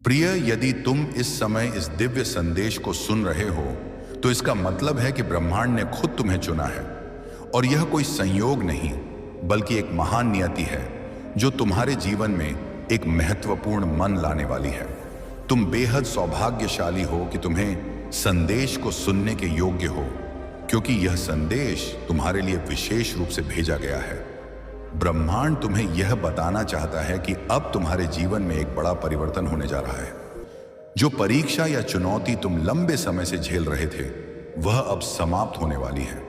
प्रिय, यदि तुम इस समय इस दिव्य संदेश को सुन रहे हो तो इसका मतलब है कि ब्रह्मांड ने खुद तुम्हें चुना है। और यह कोई संयोग नहीं बल्कि एक महान नियति है जो तुम्हारे जीवन में एक महत्वपूर्ण मन लाने वाली है। तुम बेहद सौभाग्यशाली हो कि तुम्हें संदेश को सुनने के योग्य हो, क्योंकि यह संदेश तुम्हारे लिए विशेष रूप से भेजा गया है। ब्रह्मांड तुम्हें यह बताना चाहता है कि अब तुम्हारे जीवन में एक बड़ा परिवर्तन होने जा रहा है। जो परीक्षा या चुनौती तुम लंबे समय से झेल रहे थे वह अब समाप्त होने वाली है।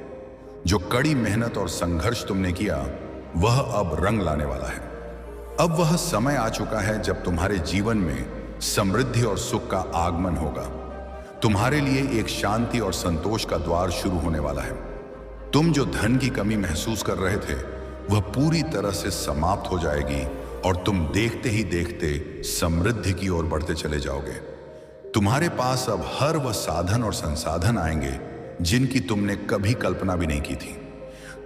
जो कड़ी मेहनत और संघर्ष तुमने किया वह अब रंग लाने वाला है। अब वह समय आ चुका है जब तुम्हारे जीवन में समृद्धि और सुख का आगमन होगा। तुम्हारे लिए एक शांति और संतोष का द्वार शुरू होने वाला है। तुम जो धन की कमी महसूस कर रहे थे वह पूरी तरह से समाप्त हो जाएगी और तुम देखते ही देखते समृद्धि की ओर बढ़ते चले जाओगे। तुम्हारे पास अब हर वह साधन और संसाधन आएंगे जिनकी तुमने कभी कल्पना भी नहीं की थी।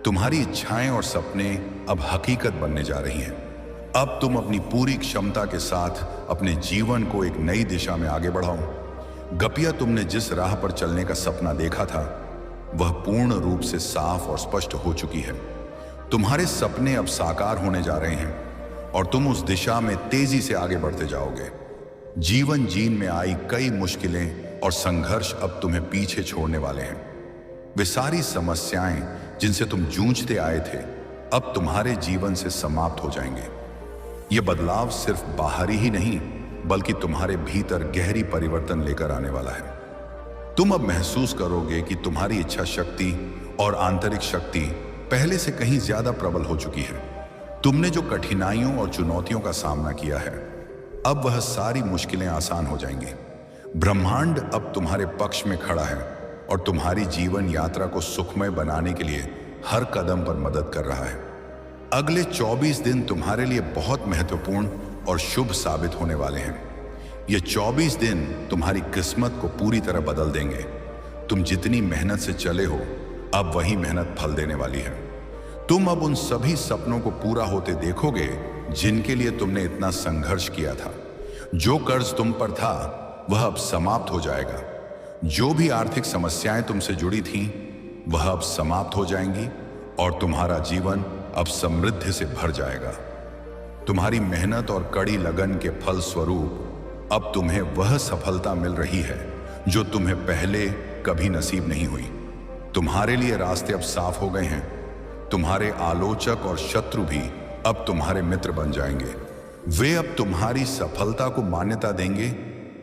तुम्हारी इच्छाएं और सपने अब हकीकत बनने जा रही हैं। अब तुम अपनी पूरी क्षमता के साथ अपने जीवन को एक नई दिशा में आगे बढ़ाओ। गपिया, तुमने जिस राह पर चलने का सपना देखा था वह पूर्ण रूप से साफ और स्पष्ट हो चुकी है। तुम्हारे सपने अब साकार होने जा रहे हैं और तुम उस दिशा में तेजी से आगे बढ़ते जाओगे। जीवन जीन में आई कई मुश्किलें और संघर्ष अब तुम्हें पीछे छोड़ने वाले हैं। वे सारी समस्याएं जिनसे तुम जूझते आए थे अब तुम्हारे जीवन से समाप्त हो जाएंगे। यह बदलाव सिर्फ बाहरी ही नहीं बल्कि तुम्हारे भीतर गहरी परिवर्तन लेकर आने वाला है। तुम अब महसूस करोगे कि तुम्हारी इच्छा शक्ति और आंतरिक शक्ति पहले से कहीं ज्यादा प्रबल हो चुकी है। तुमने जो कठिनाइयों और चुनौतियों का सामना किया है अब वह सारी मुश्किलें आसान हो जाएंगी। ब्रह्मांड अब तुम्हारे पक्ष में खड़ा है और तुम्हारी जीवन यात्रा को सुखमय बनाने के लिए हर कदम पर मदद कर रहा है। अगले 24 दिन तुम्हारे लिए बहुत महत्वपूर्ण और शुभ साबित होने वाले हैं। ये 24 दिन तुम्हारी किस्मत को पूरी तरह बदल देंगे। तुम जितनी मेहनत से चले हो अब वही मेहनत फल देने वाली है। तुम अब उन सभी सपनों को पूरा होते देखोगे जिनके लिए तुमने इतना संघर्ष किया था। जो कर्ज तुम पर था वह अब समाप्त हो जाएगा। जो भी आर्थिक समस्याएं तुमसे जुड़ी थीं वह अब समाप्त हो जाएंगी और तुम्हारा जीवन अब समृद्धि से भर जाएगा। तुम्हारी मेहनत और कड़ी लगन के फल स्वरूप अब तुम्हें वह सफलता मिल रही है जो तुम्हें पहले कभी नसीब नहीं हुई। तुम्हारे लिए रास्ते अब साफ हो गए हैं। तुम्हारे आलोचक और शत्रु भी अब तुम्हारे मित्र बन जाएंगे। वे अब तुम्हारी सफलता को मान्यता देंगे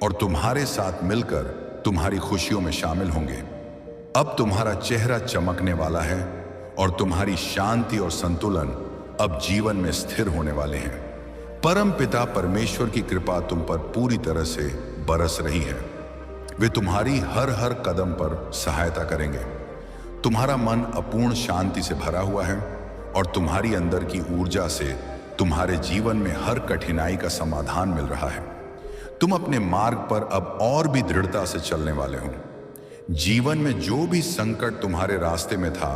और तुम्हारे साथ मिलकर तुम्हारी खुशियों में शामिल होंगे। अब तुम्हारा चेहरा चमकने वाला है और तुम्हारी शांति और संतुलन अब जीवन में स्थिर होने वाले हैं। परम पिता परमेश्वर की कृपा तुम पर पूरी तरह से बरस रही है। वे तुम्हारी हर कदम पर सहायता करेंगे। तुम्हारा मन अपूर्ण शांति से भरा हुआ है और तुम्हारी अंदर की ऊर्जा से तुम्हारे जीवन में हर कठिनाई का समाधान मिल रहा है। तुम अपने मार्ग पर अब और भी दृढ़ता से चलने वाले हो। जीवन में जो भी संकट तुम्हारे रास्ते में था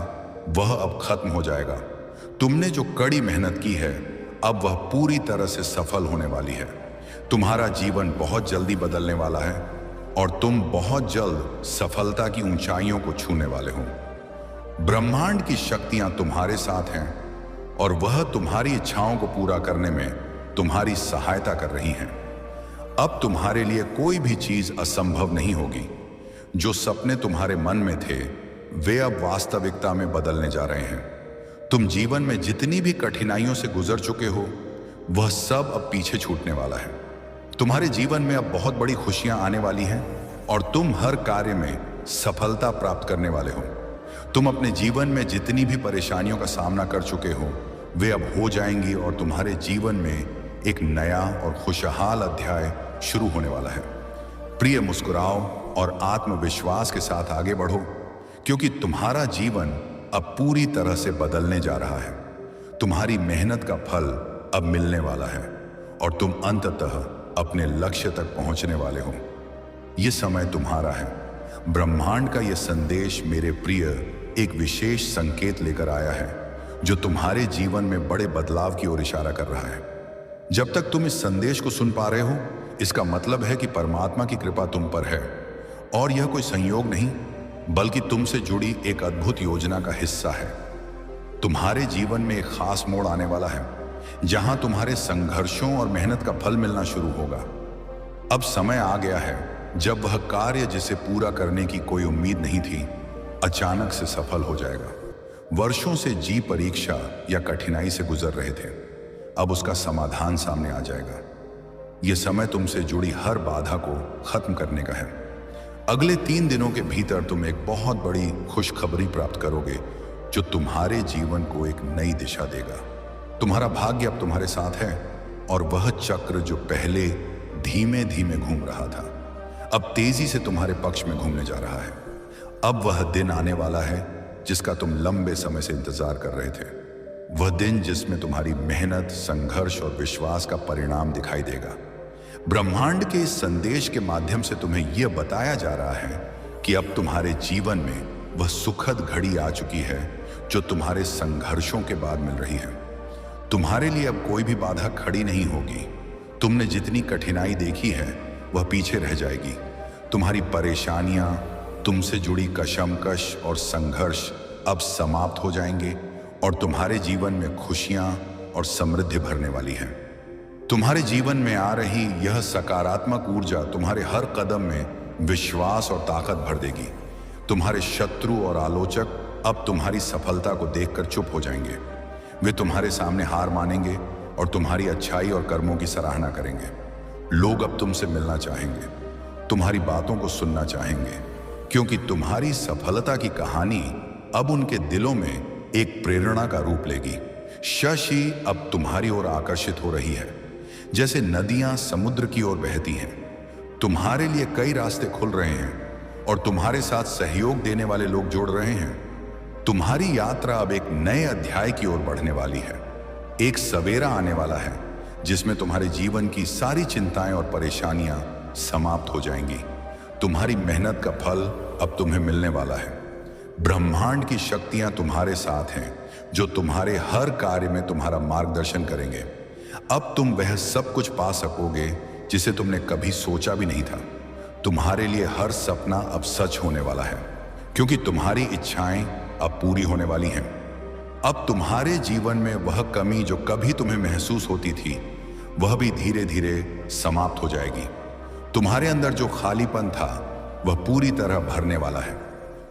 वह अब खत्म हो जाएगा। तुमने जो कड़ी मेहनत की है अब वह पूरी तरह से सफल होने वाली है। तुम्हारा जीवन बहुत जल्दी बदलने वाला है और तुम बहुत जल्द सफलता की ऊंचाइयों को छूने वाले हो। ब्रह्मांड की शक्तियां तुम्हारे साथ हैं और वह तुम्हारी इच्छाओं को पूरा करने में तुम्हारी सहायता कर रही हैं। अब तुम्हारे लिए कोई भी चीज असंभव नहीं होगी। जो सपने तुम्हारे मन में थे वे अब वास्तविकता में बदलने जा रहे हैं। तुम जीवन में जितनी भी कठिनाइयों से गुजर चुके हो वह सब अब पीछे छूटने वाला है। तुम्हारे जीवन में अब बहुत बड़ी खुशियां आने वाली हैं और तुम हर कार्य में सफलता प्राप्त करने वाले हो। तुम अपने जीवन में जितनी भी परेशानियों का सामना कर चुके हो वे अब हो जाएंगी और तुम्हारे जीवन में एक नया और खुशहाल अध्याय शुरू होने वाला है। प्रिय, मुस्कुराओ और आत्मविश्वास के साथ आगे बढ़ो, क्योंकि तुम्हारा जीवन अब पूरी तरह से बदलने जा रहा है। तुम्हारी मेहनत का फल अब मिलने वाला है और तुम अंततः अपने लक्ष्य तक पहुंचने वाले हो। यह समय तुम्हारा है। ब्रह्मांड का यह संदेश मेरे प्रिय एक विशेष संकेत लेकर आया है जो तुम्हारे जीवन में बड़े बदलाव की ओर इशारा कर रहा है। जब तक तुम इस संदेश को सुन पा रहे हो इसका मतलब है कि परमात्मा की कृपा तुम पर है और यह कोई संयोग नहीं बल्कि तुमसे जुड़ी एक अद्भुत योजना का हिस्सा है। तुम्हारे जीवन में एक खास मोड़ आने वाला है जहां तुम्हारे संघर्षों और मेहनत का फल मिलना शुरू होगा। अब समय आ गया है जब वह कार्य जिसे पूरा करने की कोई उम्मीद नहीं थी अचानक से सफल हो जाएगा। वर्षों से जी परीक्षा या कठिनाई से गुजर रहे थे, अब उसका समाधान सामने आ जाएगा। यह समय तुमसे जुड़ी हर बाधा को खत्म करने का है। अगले 3 दिनों के भीतर तुम एक बहुत बड़ी खुशखबरी प्राप्त करोगे जो तुम्हारे जीवन को एक नई दिशा देगा। तुम्हारा भाग्य अब तुम्हारे साथ है और वह चक्र जो पहले धीमे धीमे घूम रहा था अब तेजी से तुम्हारे पक्ष में घूमने जा रहा है। अब वह दिन आने वाला है जिसका तुम लंबे समय से इंतजार कर रहे थे। वह दिन जिसमें तुम्हारी मेहनत, संघर्ष और विश्वास का परिणाम दिखाई देगा। ब्रह्मांड के इस संदेश के माध्यम से तुम्हें यह बताया जा रहा है कि अब तुम्हारे जीवन में वह सुखद घड़ी आ चुकी है जो तुम्हारे संघर्षों के बाद मिल रही है। तुम्हारे लिए अब कोई भी बाधा खड़ी नहीं होगी। तुमने जितनी कठिनाई देखी है वह पीछे रह जाएगी। तुम्हारी परेशानियां, तुमसे जुड़ी कशमकश और संघर्ष अब समाप्त हो जाएंगे और तुम्हारे जीवन में खुशियां और समृद्धि भरने वाली है। तुम्हारे जीवन में आ रही यह सकारात्मक ऊर्जा तुम्हारे हर कदम में विश्वास और ताकत भर देगी। तुम्हारे शत्रु और आलोचक अब तुम्हारी सफलता को देखकर चुप हो जाएंगे। वे तुम्हारे सामने हार मानेंगे और तुम्हारी अच्छाई और कर्मों की सराहना करेंगे। लोग अब तुमसे मिलना चाहेंगे, तुम्हारी बातों को सुनना चाहेंगे, क्योंकि तुम्हारी सफलता की कहानी अब उनके दिलों में एक प्रेरणा का रूप लेगी। शशि अब तुम्हारी ओर आकर्षित हो रही है, जैसे नदियां समुद्र की ओर बहती हैं। तुम्हारे लिए कई रास्ते खुल रहे हैं और तुम्हारे साथ सहयोग देने वाले लोग जुड़ रहे हैं। तुम्हारी यात्रा अब एक नए अध्याय की ओर बढ़ने वाली है। एक सवेरा आने वाला है जिसमें तुम्हारे जीवन की सारी चिंताएं और परेशानियां समाप्त हो जाएंगी। तुम्हारी मेहनत का फल अब तुम्हें मिलने वाला है। ब्रह्मांड की शक्तियां तुम्हारे साथ हैं जो तुम्हारे हर कार्य में तुम्हारा मार्गदर्शन करेंगे। अब तुम वह सब कुछ पा सकोगे जिसे तुमने कभी सोचा भी नहीं था। तुम्हारे लिए हर सपना अब सच होने वाला है क्योंकि तुम्हारी इच्छाएं अब पूरी होने वाली हैं। अब तुम्हारे जीवन में वह कमी जो कभी तुम्हें महसूस होती थी वह भी धीरे धीरे समाप्त हो जाएगी। तुम्हारे अंदर जो खालीपन था वह पूरी तरह भरने वाला है।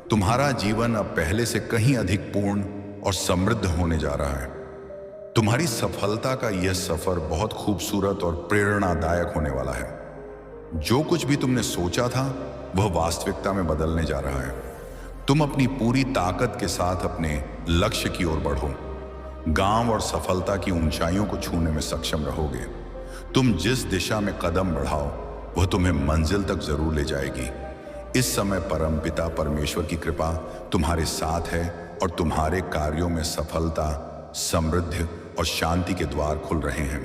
तुम्हारा जीवन अब पहले से कहीं अधिक पूर्ण और समृद्ध होने जा रहा है। तुम्हारी सफलता का यह सफर बहुत खूबसूरत और प्रेरणादायक होने वाला है। जो कुछ भी तुमने सोचा था वह वास्तविकता में बदलने जा रहा है। तुम अपनी पूरी ताकत के साथ अपने लक्ष्य की ओर बढ़ो। गांव और सफलता की ऊंचाइयों को छूने में सक्षम रहोगे। तुम जिस दिशा में कदम बढ़ाओ वह तुम्हें मंजिल तक जरूर ले जाएगी। इस समय परमपिता परमेश्वर की कृपा तुम्हारे साथ है और तुम्हारे कार्यों में सफलता, समृद्धि और शांति के द्वार खुल रहे हैं।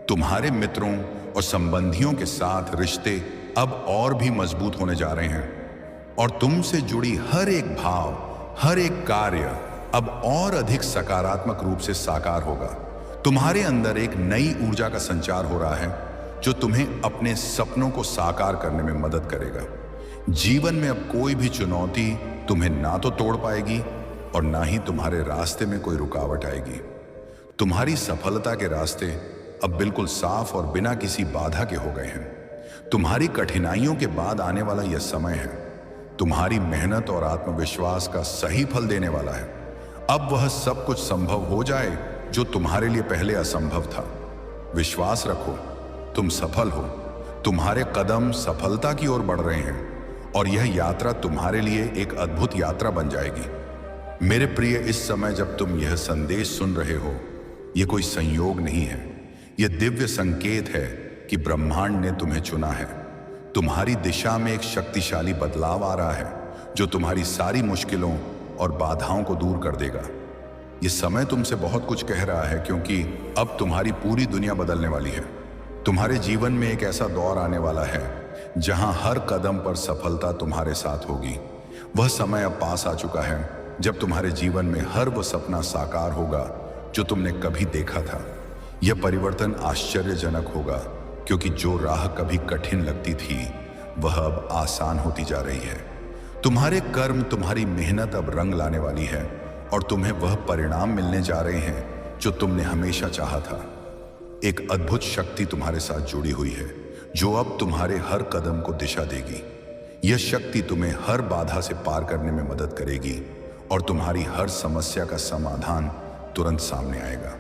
तुम्हारे मित्रों और संबंधियों के साथ रिश्ते अब और भी मजबूत होने जा रहे हैं और तुमसे जुड़ी हर एक भाव, हर एक कार्य अब और अधिक सकारात्मक रूप से साकार होगा। तुम्हारे अंदर एक नई ऊर्जा का संचार हो रहा है जो तुम्हें अपने सपनों को साकार करने में मदद करेगा। जीवन में अब कोई भी चुनौती तुम्हें ना तो तोड़ पाएगी और ना ही तुम्हारे रास्ते में कोई रुकावट आएगी। तुम्हारी सफलता के रास्ते अब बिल्कुल साफ और बिना किसी बाधा के हो गए हैं। तुम्हारी कठिनाइयों के बाद आने वाला यह समय है तुम्हारी मेहनत और आत्मविश्वास का सही फल देने वाला है। अब वह सब कुछ संभव हो जाए जो तुम्हारे लिए पहले असंभव था। विश्वास रखो, तुम सफल हो। तुम्हारे कदम सफलता की ओर बढ़ रहे हैं और यह यात्रा तुम्हारे लिए एक अद्भुत यात्रा बन जाएगी। मेरे प्रिय, इस समय जब तुम यह संदेश सुन रहे हो, यह कोई संयोग नहीं है, यह दिव्य संकेत है कि ब्रह्मांड ने तुम्हें चुना है। तुम्हारी दिशा में एक शक्तिशाली बदलाव आ रहा है जो तुम्हारी सारी मुश्किलों और बाधाओं को दूर कर देगा। यह समय तुमसे बहुत कुछ कह रहा है क्योंकि अब तुम्हारी पूरी दुनिया बदलने वाली है। तुम्हारे जीवन में एक ऐसा दौर आने वाला है जहां हर कदम पर सफलता तुम्हारे साथ होगी। वह समय अब पास आ चुका है जब तुम्हारे जीवन में हर वो सपना साकार होगा जो तुमने कभी देखा था। यह परिवर्तन आश्चर्यजनक होगा क्योंकि जो राह कभी कठिन लगती थी वह अब आसान होती जा रही है। तुम्हारे कर्म, तुम्हारी मेहनत अब रंग लाने वाली है और तुम्हें वह परिणाम मिलने जा रहे हैं जो तुमने हमेशा चाहा था। एक अद्भुत शक्ति तुम्हारे साथ जुड़ी हुई है जो अब तुम्हारे हर कदम को दिशा देगी। यह शक्ति तुम्हें हर बाधा से पार करने में मदद करेगी और तुम्हारी हर समस्या का समाधान तुरंत सामने आएगा।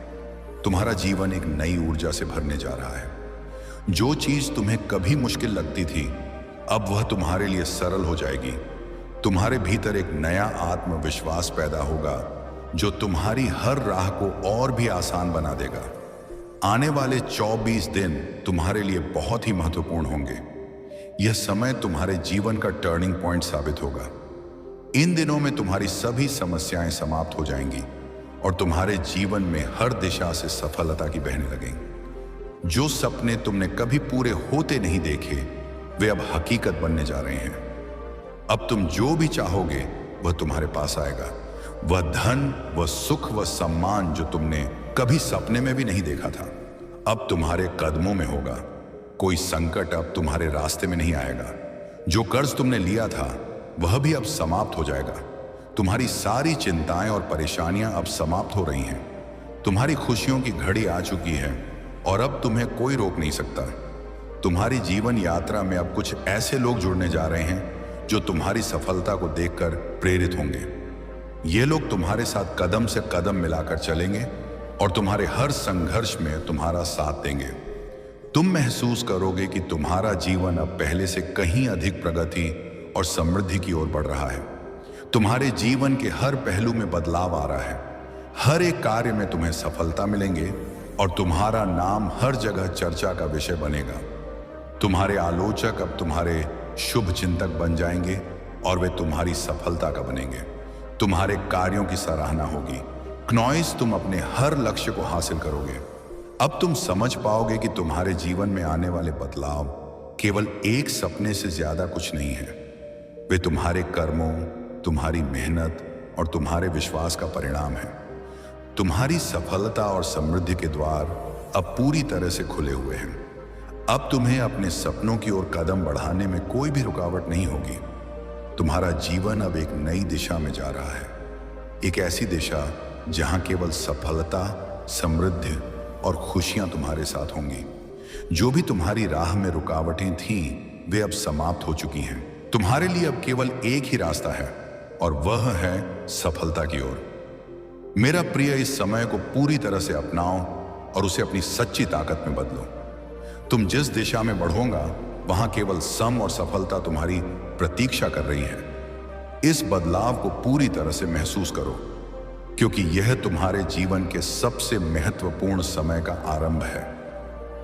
तुम्हारा जीवन एक नई ऊर्जा से भरने जा रहा है। जो चीज तुम्हें कभी मुश्किल लगती थी अब वह तुम्हारे लिए सरल हो जाएगी। तुम्हारे भीतर एक नया आत्मविश्वास पैदा होगा जो तुम्हारी हर राह को और भी आसान बना देगा। आने वाले 24 दिन तुम्हारे लिए बहुत ही महत्वपूर्ण होंगे। यह समय तुम्हारे जीवन का टर्निंग पॉइंट साबित होगा। इन दिनों में तुम्हारी सभी समस्याएं समाप्त हो जाएंगी और तुम्हारे जीवन में हर दिशा से सफलता की बहने लगेंगी। जो सपने तुमने कभी पूरे होते नहीं देखे वे अब हकीकत बनने जा रहे हैं। अब तुम जो भी चाहोगे वह तुम्हारे पास आएगा। वह धन, वह सुख, वह सम्मान जो तुमने कभी सपने में भी नहीं देखा था अब तुम्हारे कदमों में होगा। कोई संकट अब तुम्हारे रास्ते में नहीं आएगा। जो कर्ज तुमने लिया था वह भी अब समाप्त हो जाएगा। तुम्हारी सारी चिंताएं और परेशानियां अब समाप्त हो रही हैं। तुम्हारी खुशियों की घड़ी आ चुकी है और अब तुम्हें कोई रोक नहीं सकता। तुम्हारी जीवन यात्रा में अब कुछ ऐसे लोग जुड़ने जा रहे हैं जो तुम्हारी सफलता को देखकर प्रेरित होंगे। ये लोग तुम्हारे साथ कदम से कदम मिलाकर चलेंगे और तुम्हारे हर संघर्ष में तुम्हारा साथ देंगे। तुम महसूस करोगे कि तुम्हारा जीवन अब पहले से कहीं अधिक प्रगति और समृद्धि की ओर बढ़ रहा है। तुम्हारे जीवन के हर पहलू में बदलाव आ रहा है। हर एक कार्य में तुम्हें सफलता मिलेंगे और तुम्हारा नाम हर जगह चर्चा का विषय बनेगा। तुम्हारे आलोचक अब तुम्हारे शुभ चिंतक बन जाएंगे और वे तुम्हारी सफलता का बनेंगे। तुम्हारे कार्यों की सराहना होगी। क्नॉइस, तुम अपने हर लक्ष्य को हासिल करोगे। अब तुम समझ पाओगे कि तुम्हारे जीवन में आने वाले बदलाव केवल एक सपने से ज्यादा कुछ नहीं है। वे तुम्हारे कर्मों, तुम्हारी मेहनत और तुम्हारे विश्वास का परिणाम है। तुम्हारी सफलता और समृद्धि के द्वार अब पूरी तरह से खुले हुए हैं। अब तुम्हें अपने सपनों की ओर कदम बढ़ाने में कोई भी रुकावट नहीं होगी। तुम्हारा जीवन अब एक नई दिशा में जा रहा है। एक ऐसी दिशा जहां केवल सफलता, समृद्धि और खुशियां तुम्हारे साथ होंगी। जो भी तुम्हारी राह में रुकावटें थीं, वे अब समाप्त हो चुकी हैं। तुम्हारे लिए अब केवल एक ही रास्ता है और वह है सफलता की ओर। मेरा प्रिय, इस समय को पूरी तरह से अपनाओ और उसे अपनी सच्ची ताकत में बदलो। तुम जिस दिशा में बढ़ोगा वहां केवल सम और सफलता तुम्हारी प्रतीक्षा कर रही है। इस बदलाव को पूरी तरह से महसूस करो क्योंकि यह तुम्हारे जीवन के सबसे महत्वपूर्ण समय का आरंभ है।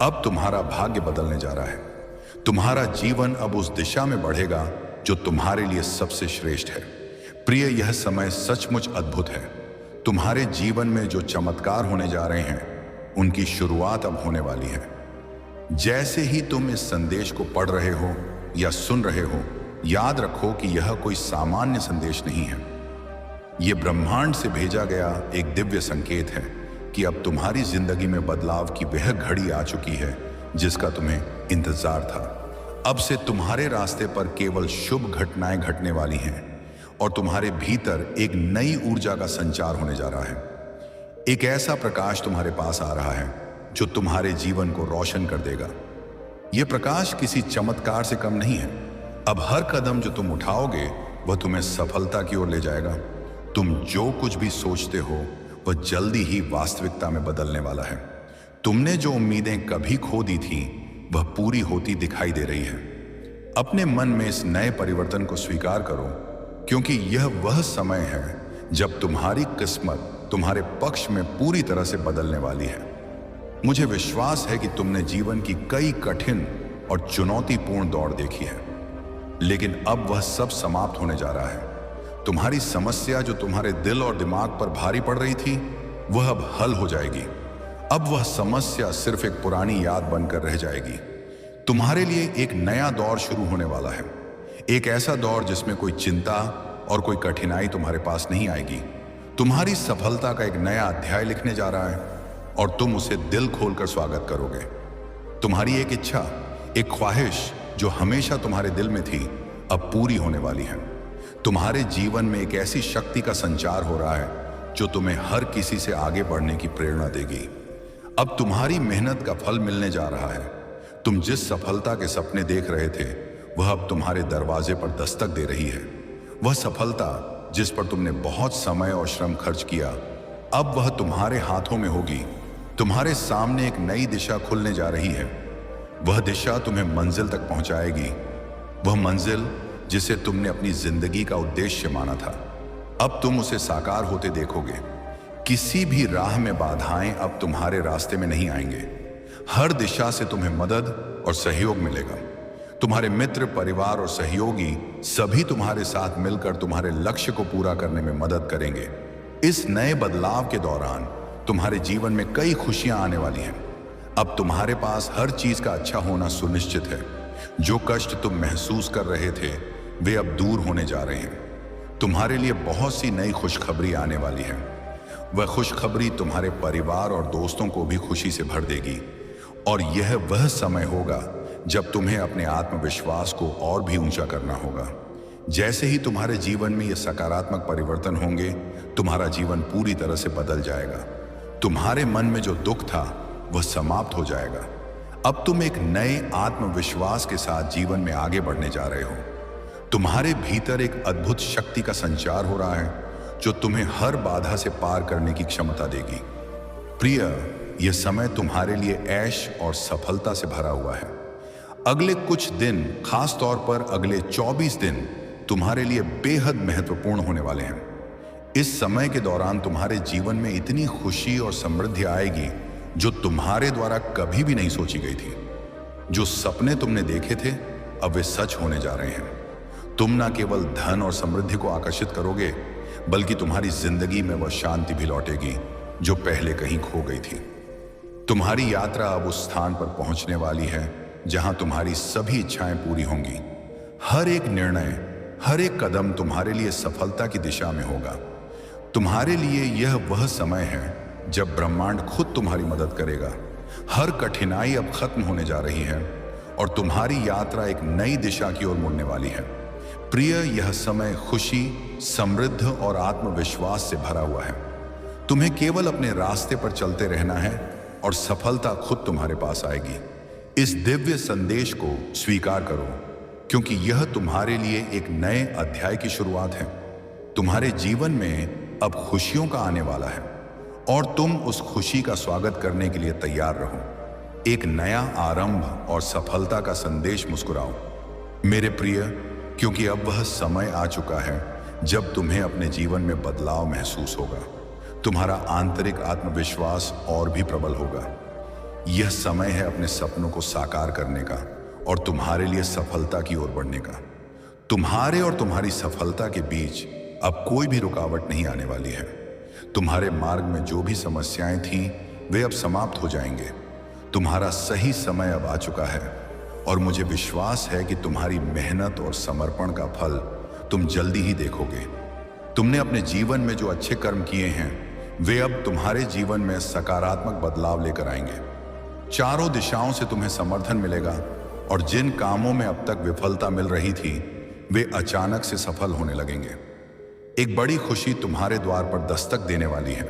अब तुम्हारा भाग्य बदलने जा रहा है। तुम्हारा जीवन अब उस दिशा में बढ़ेगा जो तुम्हारे लिए सबसे श्रेष्ठ है। प्रिय, यह समय सचमुच अद्भुत है। तुम्हारे जीवन में जो चमत्कार होने जा रहे हैं उनकी शुरुआत अब होने वाली है। जैसे ही तुम इस संदेश को पढ़ रहे हो या सुन रहे हो, याद रखो कि यह कोई सामान्य संदेश नहीं है। यह ब्रह्मांड से भेजा गया एक दिव्य संकेत है कि अब तुम्हारी जिंदगी में बदलाव की वह घड़ी आ चुकी है जिसका तुम्हें इंतजार था। अब से तुम्हारे रास्ते पर केवल शुभ घटनाएं घटने वाली हैं और तुम्हारे भीतर एक नई ऊर्जा का संचार होने जा रहा है। एक ऐसा प्रकाश तुम्हारे पास आ रहा है जो तुम्हारे जीवन को रोशन कर देगा। यह प्रकाश किसी चमत्कार से कम नहीं है। अब हर कदम जो तुम उठाओगे वह तुम्हें सफलता की ओर ले जाएगा। तुम जो कुछ भी सोचते हो वह जल्दी ही वास्तविकता में बदलने वाला है। तुमने जो उम्मीदें कभी खो दी थी वह पूरी होती दिखाई दे रही है। अपने मन में इस नए परिवर्तन को स्वीकार करो क्योंकि यह वह समय है जब तुम्हारी किस्मत तुम्हारे पक्ष में पूरी तरह से बदलने वाली है। मुझे विश्वास है कि तुमने जीवन की कई कठिन और चुनौतीपूर्ण दौड़ देखी है, लेकिन अब वह सब समाप्त होने जा रहा है। तुम्हारी समस्या जो तुम्हारे दिल और दिमाग पर भारी पड़ रही थी वह अब हल हो जाएगी। अब वह समस्या सिर्फ एक पुरानी याद बनकर रह जाएगी। तुम्हारे लिए एक नया दौर शुरू होने वाला है। एक ऐसा दौर जिसमें कोई चिंता और कोई कठिनाई तुम्हारे पास नहीं आएगी। तुम्हारी सफलता का एक नया अध्याय लिखने जा रहा है और तुम उसे दिल खोलकर स्वागत करोगे। तुम्हारी एक इच्छा, एक ख्वाहिश जो हमेशा तुम्हारे दिल में थी, अब पूरी होने वाली है। तुम्हारे जीवन में एक ऐसी शक्ति का संचार हो रहा है जो तुम्हें हर किसी से आगे बढ़ने की प्रेरणा देगी। अब तुम्हारी मेहनत का फल मिलने जा रहा है। तुम जिस सफलता के सपने देख रहे थे, वह अब तुम्हारे दरवाजे पर दस्तक दे रही है। वह सफलता जिस पर तुमने बहुत समय और श्रम खर्च किया, अब वह तुम्हारे हाथों में होगी। तुम्हारे सामने एक नई दिशा खुलने जा रही है। वह दिशा तुम्हें मंजिल तक पहुंचाएगी। वह मंजिल जिसे तुमने अपनी जिंदगी का उद्देश्य माना था, अब तुम उसे साकार होते देखोगे। किसी भी राह में बाधाएं अब तुम्हारे रास्ते में नहीं आएंगे। हर दिशा से तुम्हें मदद और सहयोग मिलेगा। तुम्हारे मित्र, परिवार और सहयोगी सभी तुम्हारे साथ मिलकर तुम्हारे लक्ष्य को पूरा करने में मदद करेंगे। इस नए बदलाव के दौरान तुम्हारे जीवन में कई खुशियां आने वाली हैं। अब तुम्हारे पास हर चीज का अच्छा होना सुनिश्चित है। जो कष्ट तुम महसूस कर रहे थे, वे अब दूर होने जा रहे हैं। तुम्हारे लिए बहुत सी नई खुशखबरी आने वाली है। वह खुशखबरी तुम्हारे परिवार और दोस्तों को भी खुशी से भर देगी। और यह वह समय होगा जब तुम्हें अपने आत्मविश्वास को और भी ऊंचा करना होगा। जैसे ही तुम्हारे जीवन में ये सकारात्मक परिवर्तन होंगे, तुम्हारा जीवन पूरी तरह से बदल जाएगा। तुम्हारे मन में जो दुख था, वह समाप्त हो जाएगा। अब तुम एक नए आत्मविश्वास के साथ जीवन में आगे बढ़ने जा रहे हो। तुम्हारे भीतर एक अद्भुत शक्ति का संचार हो रहा है जो तुम्हें हर बाधा से पार करने की क्षमता देगी। प्रिय, यह समय तुम्हारे लिए ऐश और सफलता से भरा हुआ है। अगले कुछ दिन, खास तौर पर अगले 24 दिन तुम्हारे लिए बेहद महत्वपूर्ण होने वाले हैं। इस समय के दौरान तुम्हारे जीवन में इतनी खुशी और समृद्धि आएगी जो तुम्हारे द्वारा कभी भी नहीं सोची गई थी। जो सपने तुमने देखे थे, अब वे सच होने जा रहे हैं। तुम न केवल धन और समृद्धि को आकर्षित करोगे, बल्कि तुम्हारी जिंदगी में वह शांति भी लौटेगी जो पहले कहीं खो गई थी। तुम्हारी यात्रा अब उस स्थान पर पहुंचने वाली है जहां तुम्हारी सभी इच्छाएं पूरी होंगी। हर एक निर्णय, हर एक कदम तुम्हारे लिए सफलता की दिशा में होगा। तुम्हारे लिए यह वह समय है जब ब्रह्मांड खुद तुम्हारी मदद करेगा। हर कठिनाई अब खत्म होने जा रही है और तुम्हारी यात्रा एक नई दिशा की ओर मुड़ने वाली है। प्रिय, यह समय खुशी, समृद्ध और आत्मविश्वास से भरा हुआ है। तुम्हें केवल अपने रास्ते पर चलते रहना है और सफलता खुद तुम्हारे पास आएगी। इस दिव्य संदेश को स्वीकार करो, क्योंकि यह तुम्हारे लिए एक नए अध्याय की शुरुआत है। तुम्हारे जीवन में अब खुशियों का आने वाला है और तुम उस खुशी का स्वागत करने के लिए तैयार रहो। एक नया आरंभ और सफलता का संदेश मुस्कुराओ मेरे प्रिय, क्योंकि अब वह समय आ चुका है जब तुम्हें अपने जीवन में बदलाव महसूस होगा। तुम्हारा आंतरिक आत्मविश्वास और भी प्रबल होगा। यह समय है अपने सपनों को साकार करने का और तुम्हारे लिए सफलता की ओर बढ़ने का। तुम्हारे और तुम्हारी सफलता के बीच अब कोई भी रुकावट नहीं आने वाली है। तुम्हारे मार्ग में जो भी समस्याएं थीं, वे अब समाप्त हो जाएंगे। तुम्हारा सही समय अब आ चुका है और मुझे विश्वास है कि तुम्हारी मेहनत और समर्पण का फल तुम जल्दी ही देखोगे। तुमने अपने जीवन में जो अच्छे कर्म किए हैं, वे अब तुम्हारे जीवन में सकारात्मक बदलाव लेकर आएंगे। चारों दिशाओं से तुम्हें समर्थन मिलेगा और जिन कामों में अब तक विफलता मिल रही थी, वे अचानक से सफल होने लगेंगे। एक बड़ी खुशी तुम्हारे द्वार पर दस्तक देने वाली है,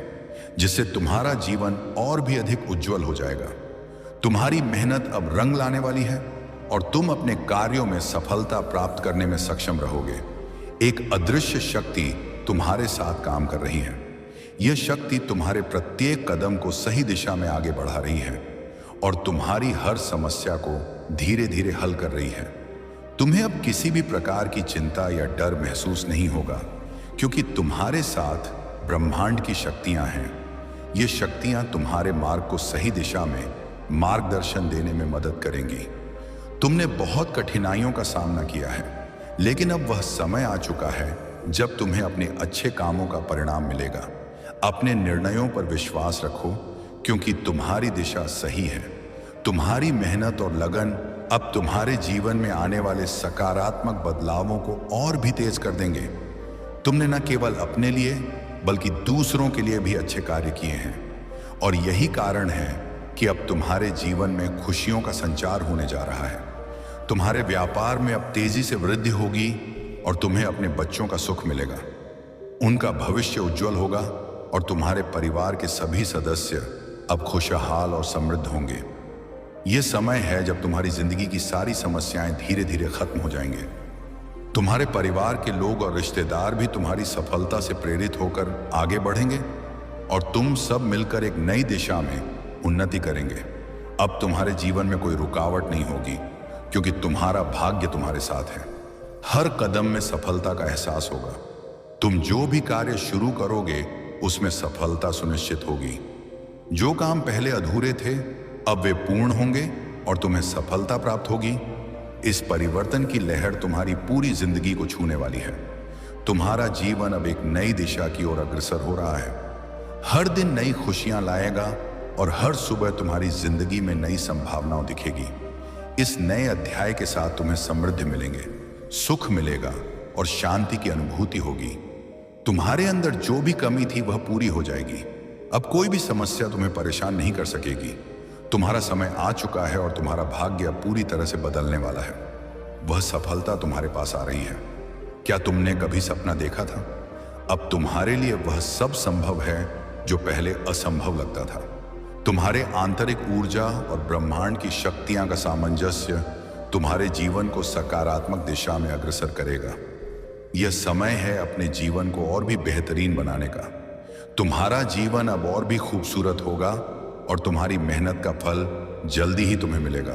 जिससे तुम्हारा जीवन और भी अधिक उज्जवल हो जाएगा। तुम्हारी मेहनत अब रंग लाने वाली है और तुम अपने कार्यों में सफलता प्राप्त करने में सक्षम रहोगे। एक अदृश्य शक्ति तुम्हारे साथ काम कर रही है। यह शक्ति तुम्हारे प्रत्येक कदम को सही दिशा में आगे बढ़ा रही है और तुम्हारी हर समस्या को धीरे धीरे हल कर रही है। तुम्हें अब किसी भी प्रकार की चिंता या डर महसूस नहीं होगा, क्योंकि तुम्हारे साथ ब्रह्मांड की शक्तियां हैं। ये शक्तियां तुम्हारे मार्ग को सही दिशा में मार्गदर्शन देने में मदद करेंगी। तुमने बहुत कठिनाइयों का सामना किया है, लेकिन अब वह समय आ चुका है जब तुम्हें अपने अच्छे कामों का परिणाम मिलेगा। अपने निर्णयों पर विश्वास रखो, क्योंकि तुम्हारी दिशा सही है। तुम्हारी मेहनत और लगन अब तुम्हारे जीवन में आने वाले सकारात्मक बदलावों को और भी तेज कर देंगे। तुमने न केवल अपने लिए बल्कि दूसरों के लिए भी अच्छे कार्य किए हैं और यही कारण है कि अब तुम्हारे जीवन में खुशियों का संचार होने जा रहा है। तुम्हारे व्यापार में अब तेजी से वृद्धि होगी और तुम्हें अपने बच्चों का सुख मिलेगा। उनका भविष्य उज्जवल होगा और तुम्हारे परिवार के सभी सदस्य अब खुशहाल और समृद्ध होंगे। यह समय है जब तुम्हारी जिंदगी की सारी समस्याएं धीरे धीरे खत्म हो जाएंगे। तुम्हारे परिवार के लोग और रिश्तेदार भी तुम्हारी सफलता से प्रेरित होकर आगे बढ़ेंगे और तुम सब मिलकर एक नई दिशा में उन्नति करेंगे। अब तुम्हारे जीवन में कोई रुकावट नहीं होगी क्योंकि तुम्हारा भाग्य तुम्हारे साथ है। हर कदम में सफलता का एहसास होगा। तुम जो भी कार्य शुरू करोगे उसमें सफलता सुनिश्चित होगी। जो काम पहले अधूरे थे अब वे पूर्ण होंगे और तुम्हें सफलता प्राप्त होगी। इस परिवर्तन की लहर तुम्हारी पूरी जिंदगी को छूने वाली है। तुम्हारा जीवन अब एक नई दिशा की ओर अग्रसर हो रहा है। हर दिन नई खुशियां लाएगा और हर सुबह तुम्हारी जिंदगी में नई संभावनाएं दिखेगी। इस नए अध्याय के साथ तुम्हें समृद्धि मिलेंगे, सुख मिलेगा और शांति की अनुभूति होगी। तुम्हारे अंदर जो भी कमी थी वह पूरी हो जाएगी। अब कोई भी समस्या तुम्हें परेशान नहीं कर सकेगी। तुम्हारा समय आ चुका है और तुम्हारा भाग्य अब पूरी तरह से बदलने वाला है। वह सफलता तुम्हारे पास आ रही है। क्या तुमने कभी सपना देखा था? अब तुम्हारे लिए वह सब संभव है जो पहले असंभव लगता था। तुम्हारे आंतरिक ऊर्जा और ब्रह्मांड की शक्तियां का सामंजस्य तुम्हारे जीवन को सकारात्मक दिशा में अग्रसर करेगा। यह समय है अपने जीवन को और भी बेहतरीन बनाने का। तुम्हारा जीवन अब और भी खूबसूरत होगा और तुम्हारी मेहनत का फल जल्दी ही तुम्हें मिलेगा।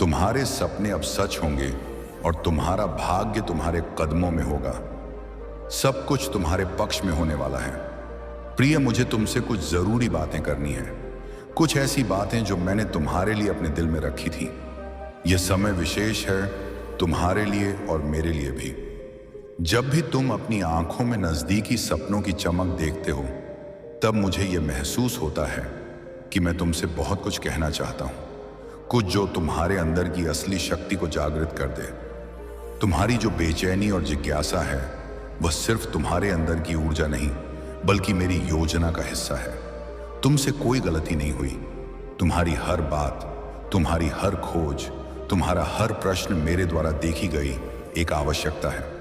तुम्हारे सपने अब सच होंगे और तुम्हारा भाग्य तुम्हारे कदमों में होगा। सब कुछ तुम्हारे पक्ष में होने वाला है। प्रिय, मुझे तुमसे कुछ जरूरी बातें करनी है। कुछ ऐसी बातें जो मैंने तुम्हारे लिए अपने दिल में रखी थी। यह समय विशेष है तुम्हारे लिए और मेरे लिए भी। जब भी तुम अपनी आंखों में नजदीकी सपनों की चमक देखते हो तब मुझे यह महसूस होता है कि मैं तुमसे बहुत कुछ कहना चाहता हूं, कुछ जो तुम्हारे अंदर की असली शक्ति को जागृत कर दे। तुम्हारी जो बेचैनी और जिज्ञासा है वह सिर्फ तुम्हारे अंदर की ऊर्जा नहीं बल्कि मेरी योजना का हिस्सा है। तुमसे कोई गलती नहीं हुई। तुम्हारी हर बात, तुम्हारी हर खोज, तुम्हारा हर प्रश्न मेरे द्वारा देखी गई एक आवश्यकता है।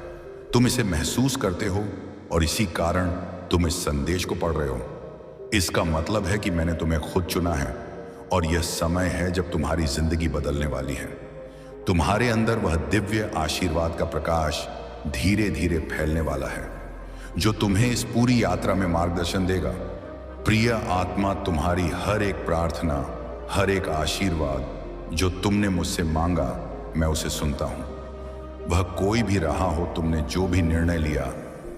तुम इसे महसूस करते हो और इसी कारण तुम इस संदेश को पढ़ रहे हो। इसका मतलब है कि मैंने तुम्हें खुद चुना है और यह समय है जब तुम्हारी जिंदगी बदलने वाली है। तुम्हारे अंदर वह दिव्य आशीर्वाद का प्रकाश धीरे धीरे फैलने वाला है जो तुम्हें इस पूरी यात्रा में मार्गदर्शन देगा। प्रिय आत्मा, तुम्हारी हर एक प्रार्थना, हर एक आशीर्वाद जो तुमने मुझसे मांगा, मैं उसे सुनता हूं। वह कोई भी रहा हो, तुमने जो भी निर्णय लिया,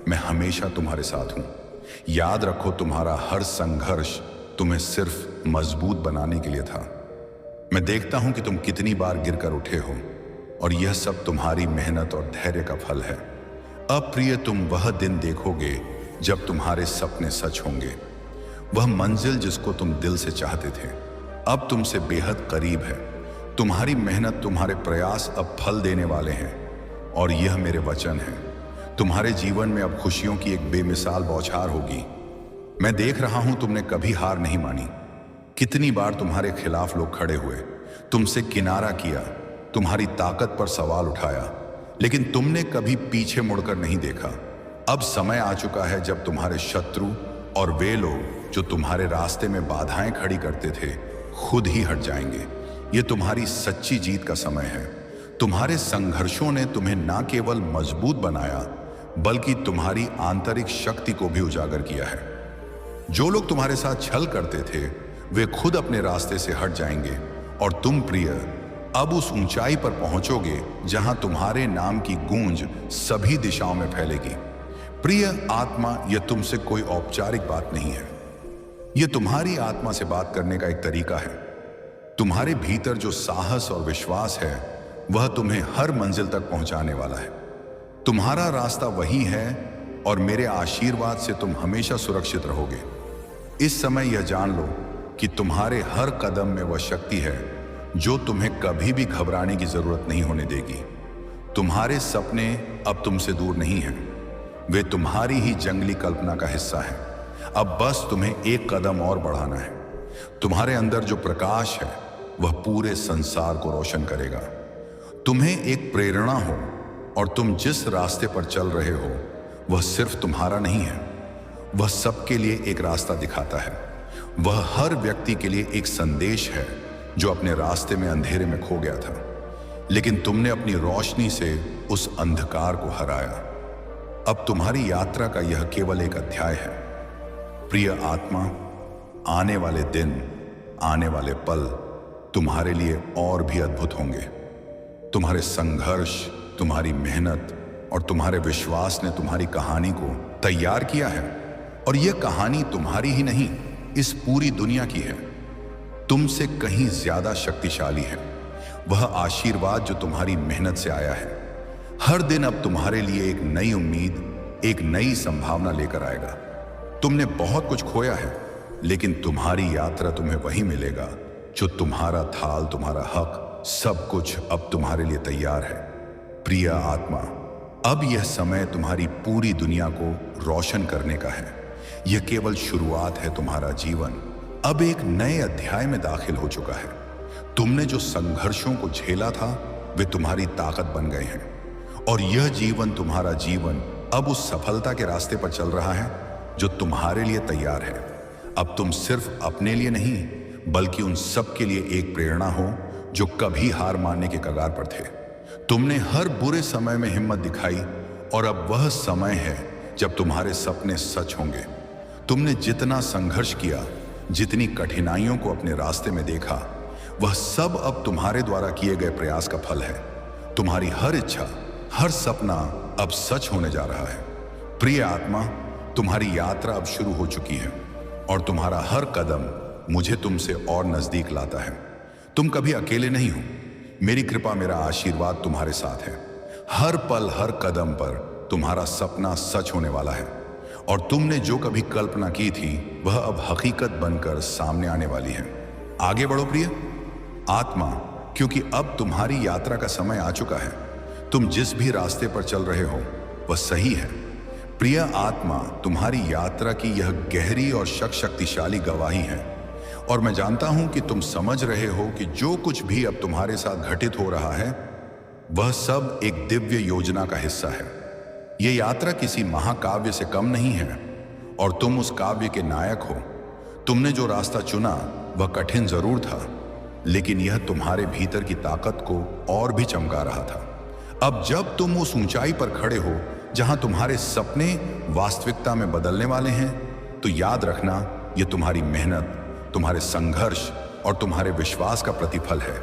मैं हमेशा तुम्हारे साथ हूं। याद रखो, तुम्हारा हर संघर्ष तुम्हें सिर्फ मजबूत बनाने के लिए था। मैं देखता हूं कि तुम कितनी बार गिरकर उठे हो और यह सब तुम्हारी मेहनत और धैर्य का फल है। अब प्रिय, तुम वह दिन देखोगे जब तुम्हारे सपने सच होंगे। वह मंजिल जिसको तुम दिल से चाहते थे अब तुमसे बेहद करीब है। तुम्हारी मेहनत, तुम्हारे प्रयास अब फल देने वाले हैं और यह मेरे वचन है। तुम्हारे जीवन में अब खुशियों की एक बेमिसाल बौछार होगी। मैं देख रहा हूं तुमने कभी हार नहीं मानी। कितनी बार तुम्हारे खिलाफ लोग खड़े हुए, तुमसे किनारा किया, तुम्हारी ताकत पर सवाल उठाया, लेकिन तुमने कभी पीछे मुड़कर नहीं देखा। अब समय आ चुका है जब तुम्हारे शत्रु और वे लोग जो तुम्हारे रास्ते में बाधाएं खड़ी करते थे खुद ही हट जाएंगे। ये तुम्हारी सच्ची जीत का समय है। तुम्हारे संघर्षों ने तुम्हें ना केवल मजबूत बनाया बल्कि तुम्हारी आंतरिक शक्ति को भी उजागर किया है। जो लोग तुम्हारे साथ छल करते थे वे खुद अपने रास्ते से हट जाएंगे और तुम प्रिय अब उस ऊंचाई पर पहुंचोगे जहां तुम्हारे नाम की गूंज सभी दिशाओं में फैलेगी। प्रिय आत्मा, यह तुमसे कोई औपचारिक बात नहीं है। यह तुम्हारी आत्मा से बात करने का एक तरीका है। तुम्हारे भीतर जो साहस और विश्वास है वह तुम्हें हर मंजिल तक पहुंचाने वाला है। तुम्हारा रास्ता वही है और मेरे आशीर्वाद से तुम हमेशा सुरक्षित रहोगे। इस समय यह जान लो कि तुम्हारे हर कदम में वह शक्ति है जो तुम्हें कभी भी घबराने की जरूरत नहीं होने देगी। तुम्हारे सपने अब तुमसे दूर नहीं हैं, वे तुम्हारी ही जंगली कल्पना का हिस्सा है। अब बस तुम्हें एक कदम और बढ़ाना है। तुम्हारे अंदर जो प्रकाश है वह पूरे संसार को रोशन करेगा। तुम्हें एक प्रेरणा हो और तुम जिस रास्ते पर चल रहे हो वह सिर्फ तुम्हारा नहीं है, वह सबके लिए एक रास्ता दिखाता है। वह हर व्यक्ति के लिए एक संदेश है जो अपने रास्ते में अंधेरे में खो गया था, लेकिन तुमने अपनी रोशनी से उस अंधकार को हराया। अब तुम्हारी यात्रा का यह केवल एक अध्याय है। प्रिय आत्मा, आने वाले दिन, आने वाले पल तुम्हारे लिए और भी अद्भुत होंगे। तुम्हारे संघर्ष, तुम्हारी मेहनत और तुम्हारे विश्वास ने तुम्हारी कहानी को तैयार किया है, और यह कहानी तुम्हारी ही नहीं, इस पूरी दुनिया की है। तुमसे कहीं ज्यादा शक्तिशाली है वह आशीर्वाद जो तुम्हारी मेहनत से आया है। हर दिन अब तुम्हारे लिए एक नई उम्मीद, एक नई संभावना लेकर आएगा। तुमने बहुत कुछ खोया है, लेकिन तुम्हारी यात्रा तुम्हें वही मिलेगा जो तुम्हारा थाल, तुम्हारा हक, सब कुछ अब तुम्हारे लिए तैयार है। प्रिय आत्मा, अब यह समय तुम्हारी पूरी दुनिया को रोशन करने का है। यह केवल शुरुआत है। तुम्हारा जीवन अब एक नए अध्याय में दाखिल हो चुका है। तुमने जो संघर्षों को झेला था वे तुम्हारी ताकत बन गए हैं, और यह जीवन, तुम्हारा जीवन अब उस सफलता के रास्ते पर चल रहा है जो तुम्हारे लिए तैयार है। अब तुम सिर्फ अपने लिए नहीं, बल्कि उन सब के लिए एक प्रेरणा हो जो कभी हार मानने के कगार पर थे। तुमने हर बुरे समय में हिम्मत दिखाई, और अब वह समय है जब तुम्हारे सपने सच होंगे। तुमने जितना संघर्ष किया, जितनी कठिनाइयों को अपने रास्ते में देखा, वह सब अब तुम्हारे द्वारा किए गए प्रयास का फल है। तुम्हारी हर इच्छा, हर सपना अब सच होने जा रहा है। प्रिय आत्मा, तुम्हारी यात्रा अब शुरू हो चुकी है, और तुम्हारा हर कदम मुझे तुमसे और नजदीक लाता है। तुम कभी अकेले नहीं हो। मेरी कृपा, मेरा आशीर्वाद तुम्हारे साथ है। हर पल, हर कदम पर तुम्हारा सपना सच होने वाला है, और तुमने जो कभी कल्पना की थी वह अब हकीकत बनकर सामने आने वाली है। आगे बढ़ो प्रिय आत्मा, क्योंकि अब तुम्हारी यात्रा का समय आ चुका है। तुम जिस भी रास्ते पर चल रहे हो वह सही है। प्रिय आत्मा, तुम्हारी यात्रा की यह गहरी और शक्तिशाली गवाही है, और मैं जानता हूं कि तुम समझ रहे हो कि जो कुछ भी अब तुम्हारे साथ घटित हो रहा है वह सब एक दिव्य योजना का हिस्सा है। यह यात्रा किसी महाकाव्य से कम नहीं है, और तुम उस काव्य के नायक हो। तुमने जो रास्ता चुना वह कठिन जरूर था, लेकिन यह तुम्हारे भीतर की ताकत को और भी चमका रहा था। अब जब तुम उस ऊंचाई पर खड़े हो जहां तुम्हारे सपने वास्तविकता में बदलने वाले हैं, तो याद रखना, यह तुम्हारी मेहनत, तुम्हारे संघर्ष और तुम्हारे विश्वास का प्रतिफल है।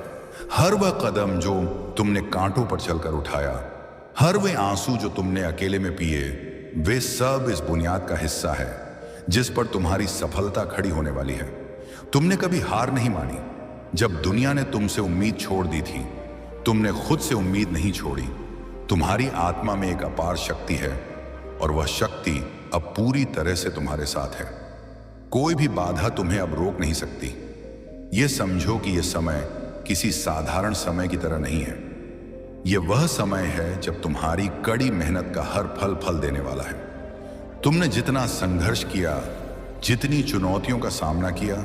हर वह कदम जो तुमने कांटों पर चलकर उठाया, हर वे आंसू जो तुमने अकेले में पिए, वे सब इस बुनियाद का हिस्सा है जिस पर तुम्हारी सफलता खड़ी होने वाली है। तुमने कभी हार नहीं मानी। जब दुनिया ने तुमसे उम्मीद छोड़ दी थी, तुमने खुद से उम्मीद नहीं छोड़ी। तुम्हारी आत्मा में एक अपार शक्ति है, और वह शक्ति अब पूरी तरह से तुम्हारे साथ है। कोई भी बाधा तुम्हें अब रोक नहीं सकती। यह समझो कि यह समय किसी साधारण समय की तरह नहीं है। यह वह समय है जब तुम्हारी कड़ी मेहनत का हर फल फल देने वाला है। तुमने जितना संघर्ष किया, जितनी चुनौतियों का सामना किया,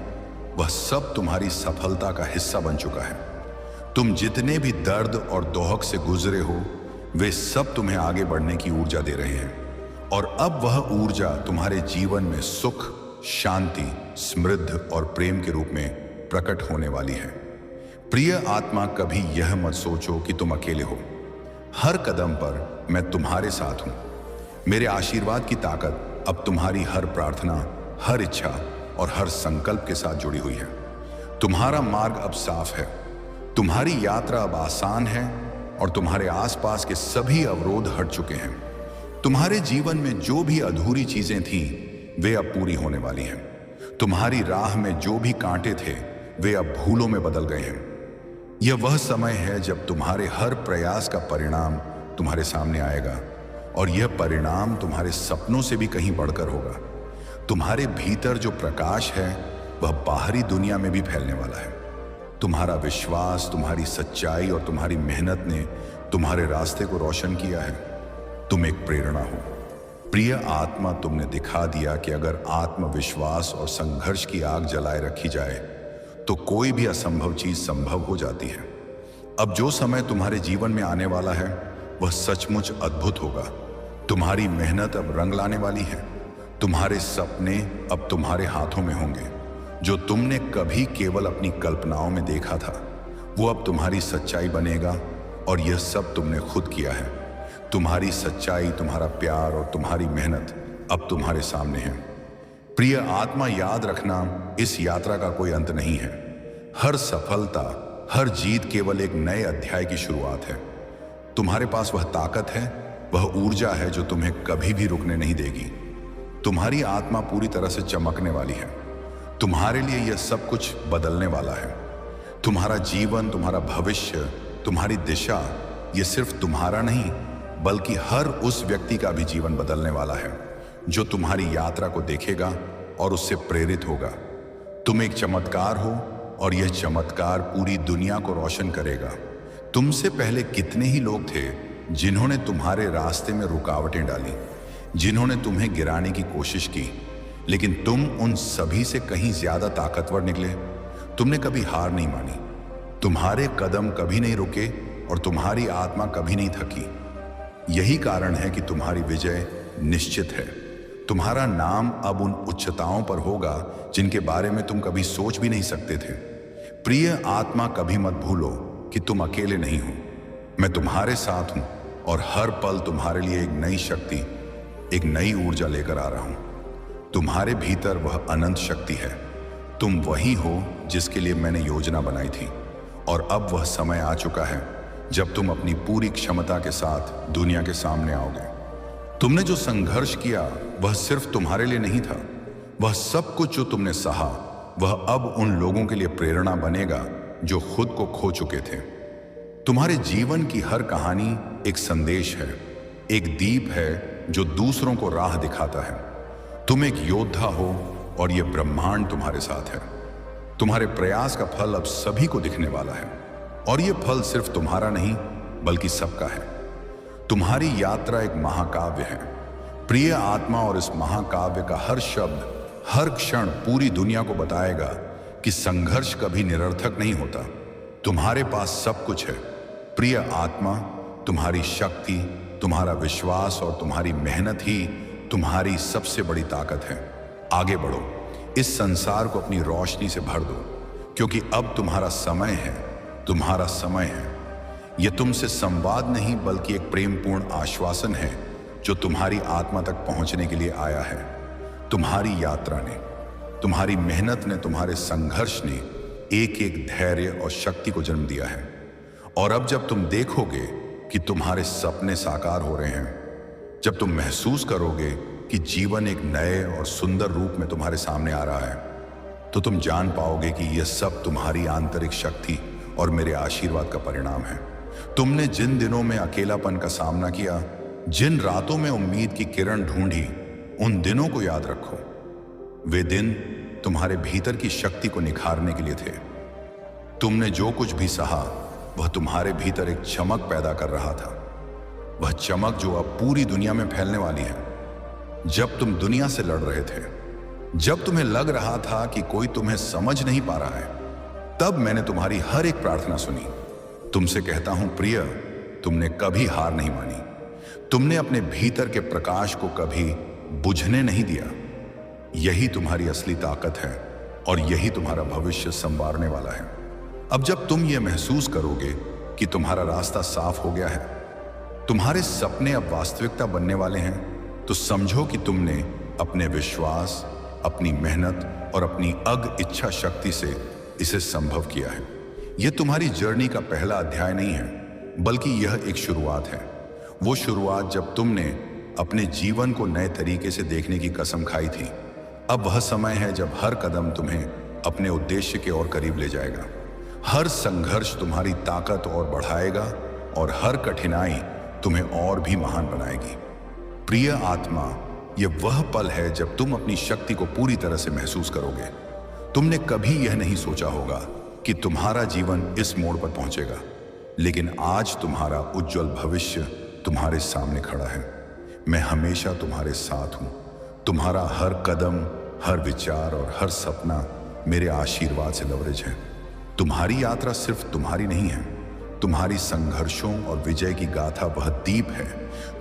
वह सब तुम्हारी सफलता का हिस्सा बन चुका है। तुम जितने भी दर्द और दोहक से गुजरे हो, वे सब तुम्हें आगे बढ़ने की ऊर्जा दे रहे हैं, और अब वह ऊर्जा तुम्हारे जीवन में सुख, शांति, समृद्ध और प्रेम के रूप में प्रकट होने वाली है। प्रिय आत्मा, कभी यह मत सोचो कि तुम अकेले हो। हर कदम पर मैं तुम्हारे साथ हूं। मेरे आशीर्वाद की ताकत अब तुम्हारी हर प्रार्थना, हर इच्छा और हर संकल्प के साथ जुड़ी हुई है। तुम्हारा मार्ग अब साफ है, तुम्हारी यात्रा अब आसान है, और तुम्हारे आसपास के सभी अवरोध हट चुके हैं। तुम्हारे जीवन में जो भी अधूरी चीजें थीं, वे अब पूरी होने वाली हैं। तुम्हारी राह में जो भी कांटे थे, वे अब भूलों में बदल गए हैं। यह वह समय है जब तुम्हारे हर प्रयास का परिणाम तुम्हारे सामने आएगा, और यह परिणाम तुम्हारे सपनों से भी कहीं बढ़कर होगा। तुम्हारे भीतर जो प्रकाश है वह बाहरी दुनिया में भी फैलने वाला है। तुम्हारा विश्वास, तुम्हारी सच्चाई और तुम्हारी मेहनत ने तुम्हारे रास्ते को रोशन किया है। तुम एक प्रेरणा हो। प्रिय आत्मा, तुमने दिखा दिया कि अगर आत्मविश्वास और संघर्ष की आग जलाए रखी जाए तो कोई भी असंभव चीज संभव हो जाती है। अब जो समय तुम्हारे जीवन में आने वाला है वह सचमुच अद्भुत होगा। तुम्हारी मेहनत अब रंग लाने वाली है। तुम्हारे सपने अब तुम्हारे हाथों में होंगे। जो तुमने कभी केवल अपनी कल्पनाओं में देखा था वो अब तुम्हारी सच्चाई बनेगा, और यह सब तुमने खुद किया है। तुम्हारी सच्चाई, तुम्हारा प्यार और तुम्हारी मेहनत अब तुम्हारे सामने है। प्रिय आत्मा, याद रखना, इस यात्रा का कोई अंत नहीं है। हर सफलता, हर जीत केवल एक नए अध्याय की शुरुआत है। तुम्हारे पास वह ताकत है, वह ऊर्जा है जो तुम्हें कभी भी रुकने नहीं देगी। तुम्हारी आत्मा पूरी तरह से चमकने वाली है। तुम्हारे लिए यह सब कुछ बदलने वाला है। तुम्हारा जीवन, तुम्हारा भविष्य, तुम्हारी दिशा, यह सिर्फ तुम्हारा नहीं बल्कि हर उस व्यक्ति का भी जीवन बदलने वाला है जो तुम्हारी यात्रा को देखेगा और उससे प्रेरित होगा। तुम एक चमत्कार हो और यह चमत्कार पूरी दुनिया को रोशन करेगा। तुमसे पहले कितने ही लोग थे जिन्होंने तुम्हारे रास्ते में रुकावटें डाली, जिन्होंने तुम्हें गिराने की कोशिश की, लेकिन तुम उन सभी से कहीं ज्यादा ताकतवर निकले। तुमने कभी हार नहीं मानी, तुम्हारे कदम कभी नहीं रुके और तुम्हारी आत्मा कभी नहीं थकी। यही कारण है कि तुम्हारी विजय निश्चित है। तुम्हारा नाम अब उन उच्चताओं पर होगा जिनके बारे में तुम कभी सोच भी नहीं सकते थे। प्रिय आत्मा, कभी मत भूलो कि तुम अकेले नहीं हो। मैं तुम्हारे साथ हूं और हर पल तुम्हारे लिए एक नई शक्ति, एक नई ऊर्जा लेकर आ रहा हूं। तुम्हारे भीतर वह अनंत शक्ति है। तुम वही हो जिसके लिए मैंने योजना बनाई थी, और अब वह समय आ चुका है जब तुम अपनी पूरी क्षमता के साथ दुनिया के सामने आओगे। तुमने जो संघर्ष किया वह सिर्फ तुम्हारे लिए नहीं था। वह सब कुछ जो तुमने सहा वह अब उन लोगों के लिए प्रेरणा बनेगा जो खुद को खो चुके थे। तुम्हारे जीवन की हर कहानी एक संदेश है, एक दीप है जो दूसरों को राह दिखाता है। तुम एक योद्धा हो और यह ब्रह्मांड तुम्हारे साथ है। तुम्हारे प्रयास का फल अब सभी को दिखने वाला है, और यह फल सिर्फ तुम्हारा नहीं बल्कि सबका है। तुम्हारी यात्रा एक महाकाव्य है प्रिय आत्मा, और इस महाकाव्य का हर शब्द, हर क्षण पूरी दुनिया को बताएगा कि संघर्ष कभी निरर्थक नहीं होता। तुम्हारे पास सब कुछ है प्रिय आत्मा। तुम्हारी शक्ति, तुम्हारा विश्वास और तुम्हारी मेहनत ही तुम्हारी सबसे बड़ी ताकत है। आगे बढ़ो, इस संसार को अपनी रोशनी से भर दो, क्योंकि अब तुम्हारा समय है, तुम्हारा समय है। यह तुमसे संवाद नहीं बल्कि एक प्रेमपूर्ण आश्वासन है जो तुम्हारी आत्मा तक पहुंचने के लिए आया है। तुम्हारी यात्रा ने, तुम्हारी मेहनत ने, तुम्हारे संघर्ष ने एक एक धैर्य और शक्ति को जन्म दिया है। और अब जब तुम देखोगे कि तुम्हारे सपने साकार हो रहे हैं, जब तुम महसूस करोगे कि जीवन एक नए और सुंदर रूप में तुम्हारे सामने आ रहा है, तो तुम जान पाओगे कि यह सब तुम्हारी आंतरिक शक्ति और मेरे आशीर्वाद का परिणाम है। तुमने जिन दिनों में अकेलापन का सामना किया, जिन रातों में उम्मीद की किरण ढूंढी, उन दिनों को याद रखो। वे दिन तुम्हारे भीतर की शक्ति को निखारने के लिए थे। तुमने जो कुछ भी सहा वह तुम्हारे भीतर एक चमक पैदा कर रहा था, वह चमक जो अब पूरी दुनिया में फैलने वाली है। जब तुम दुनिया से लड़ रहे थे, जब तुम्हें लग रहा था कि कोई तुम्हें समझ नहीं पा रहा है, तब मैंने तुम्हारी हर एक प्रार्थना सुनी। तुमसे कहता हूं प्रिय, तुमने कभी हार नहीं मानी। तुमने अपने भीतर के प्रकाश को कभी बुझने नहीं दिया। यही तुम्हारी असली ताकत है और यही तुम्हारा भविष्य संवारने वाला है। अब जब तुम यह महसूस करोगे कि तुम्हारा रास्ता साफ हो गया है, तुम्हारे सपने अब वास्तविकता बनने वाले हैं, तो समझो कि तुमने अपने विश्वास, अपनी मेहनत और अपनी अग इच्छा शक्ति से इसे संभव किया है। यह तुम्हारी जर्नी का पहला अध्याय नहीं है, बल्कि यह एक शुरुआत है। वो शुरुआत जब तुमने अपने जीवन को नए तरीके से देखने की कसम खाई थी। अब वह समय है जब हर कदम तुम्हें अपने उद्देश्य के ओर करीब ले जाएगा। हर संघर्ष तुम्हारी ताकत और बढ़ाएगा और हर कठिनाई तुम्हें और भी महान बनाएगी। प्रिय आत्मा, यह वह पल है जब तुम अपनी शक्ति को पूरी तरह से महसूस करोगे। तुमने कभी यह नहीं सोचा होगा कि तुम्हारा जीवन इस मोड़ पर पहुंचेगा, लेकिन आज तुम्हारा उज्जवल भविष्य तुम्हारे सामने खड़ा है। मैं हमेशा तुम्हारे साथ हूं। तुम्हारा हर कदम, हर विचार और हर सपना मेरे आशीर्वाद से लवरेज है। तुम्हारी यात्रा सिर्फ तुम्हारी नहीं है, तुम्हारी संघर्षों और विजय की गाथा वह दीप है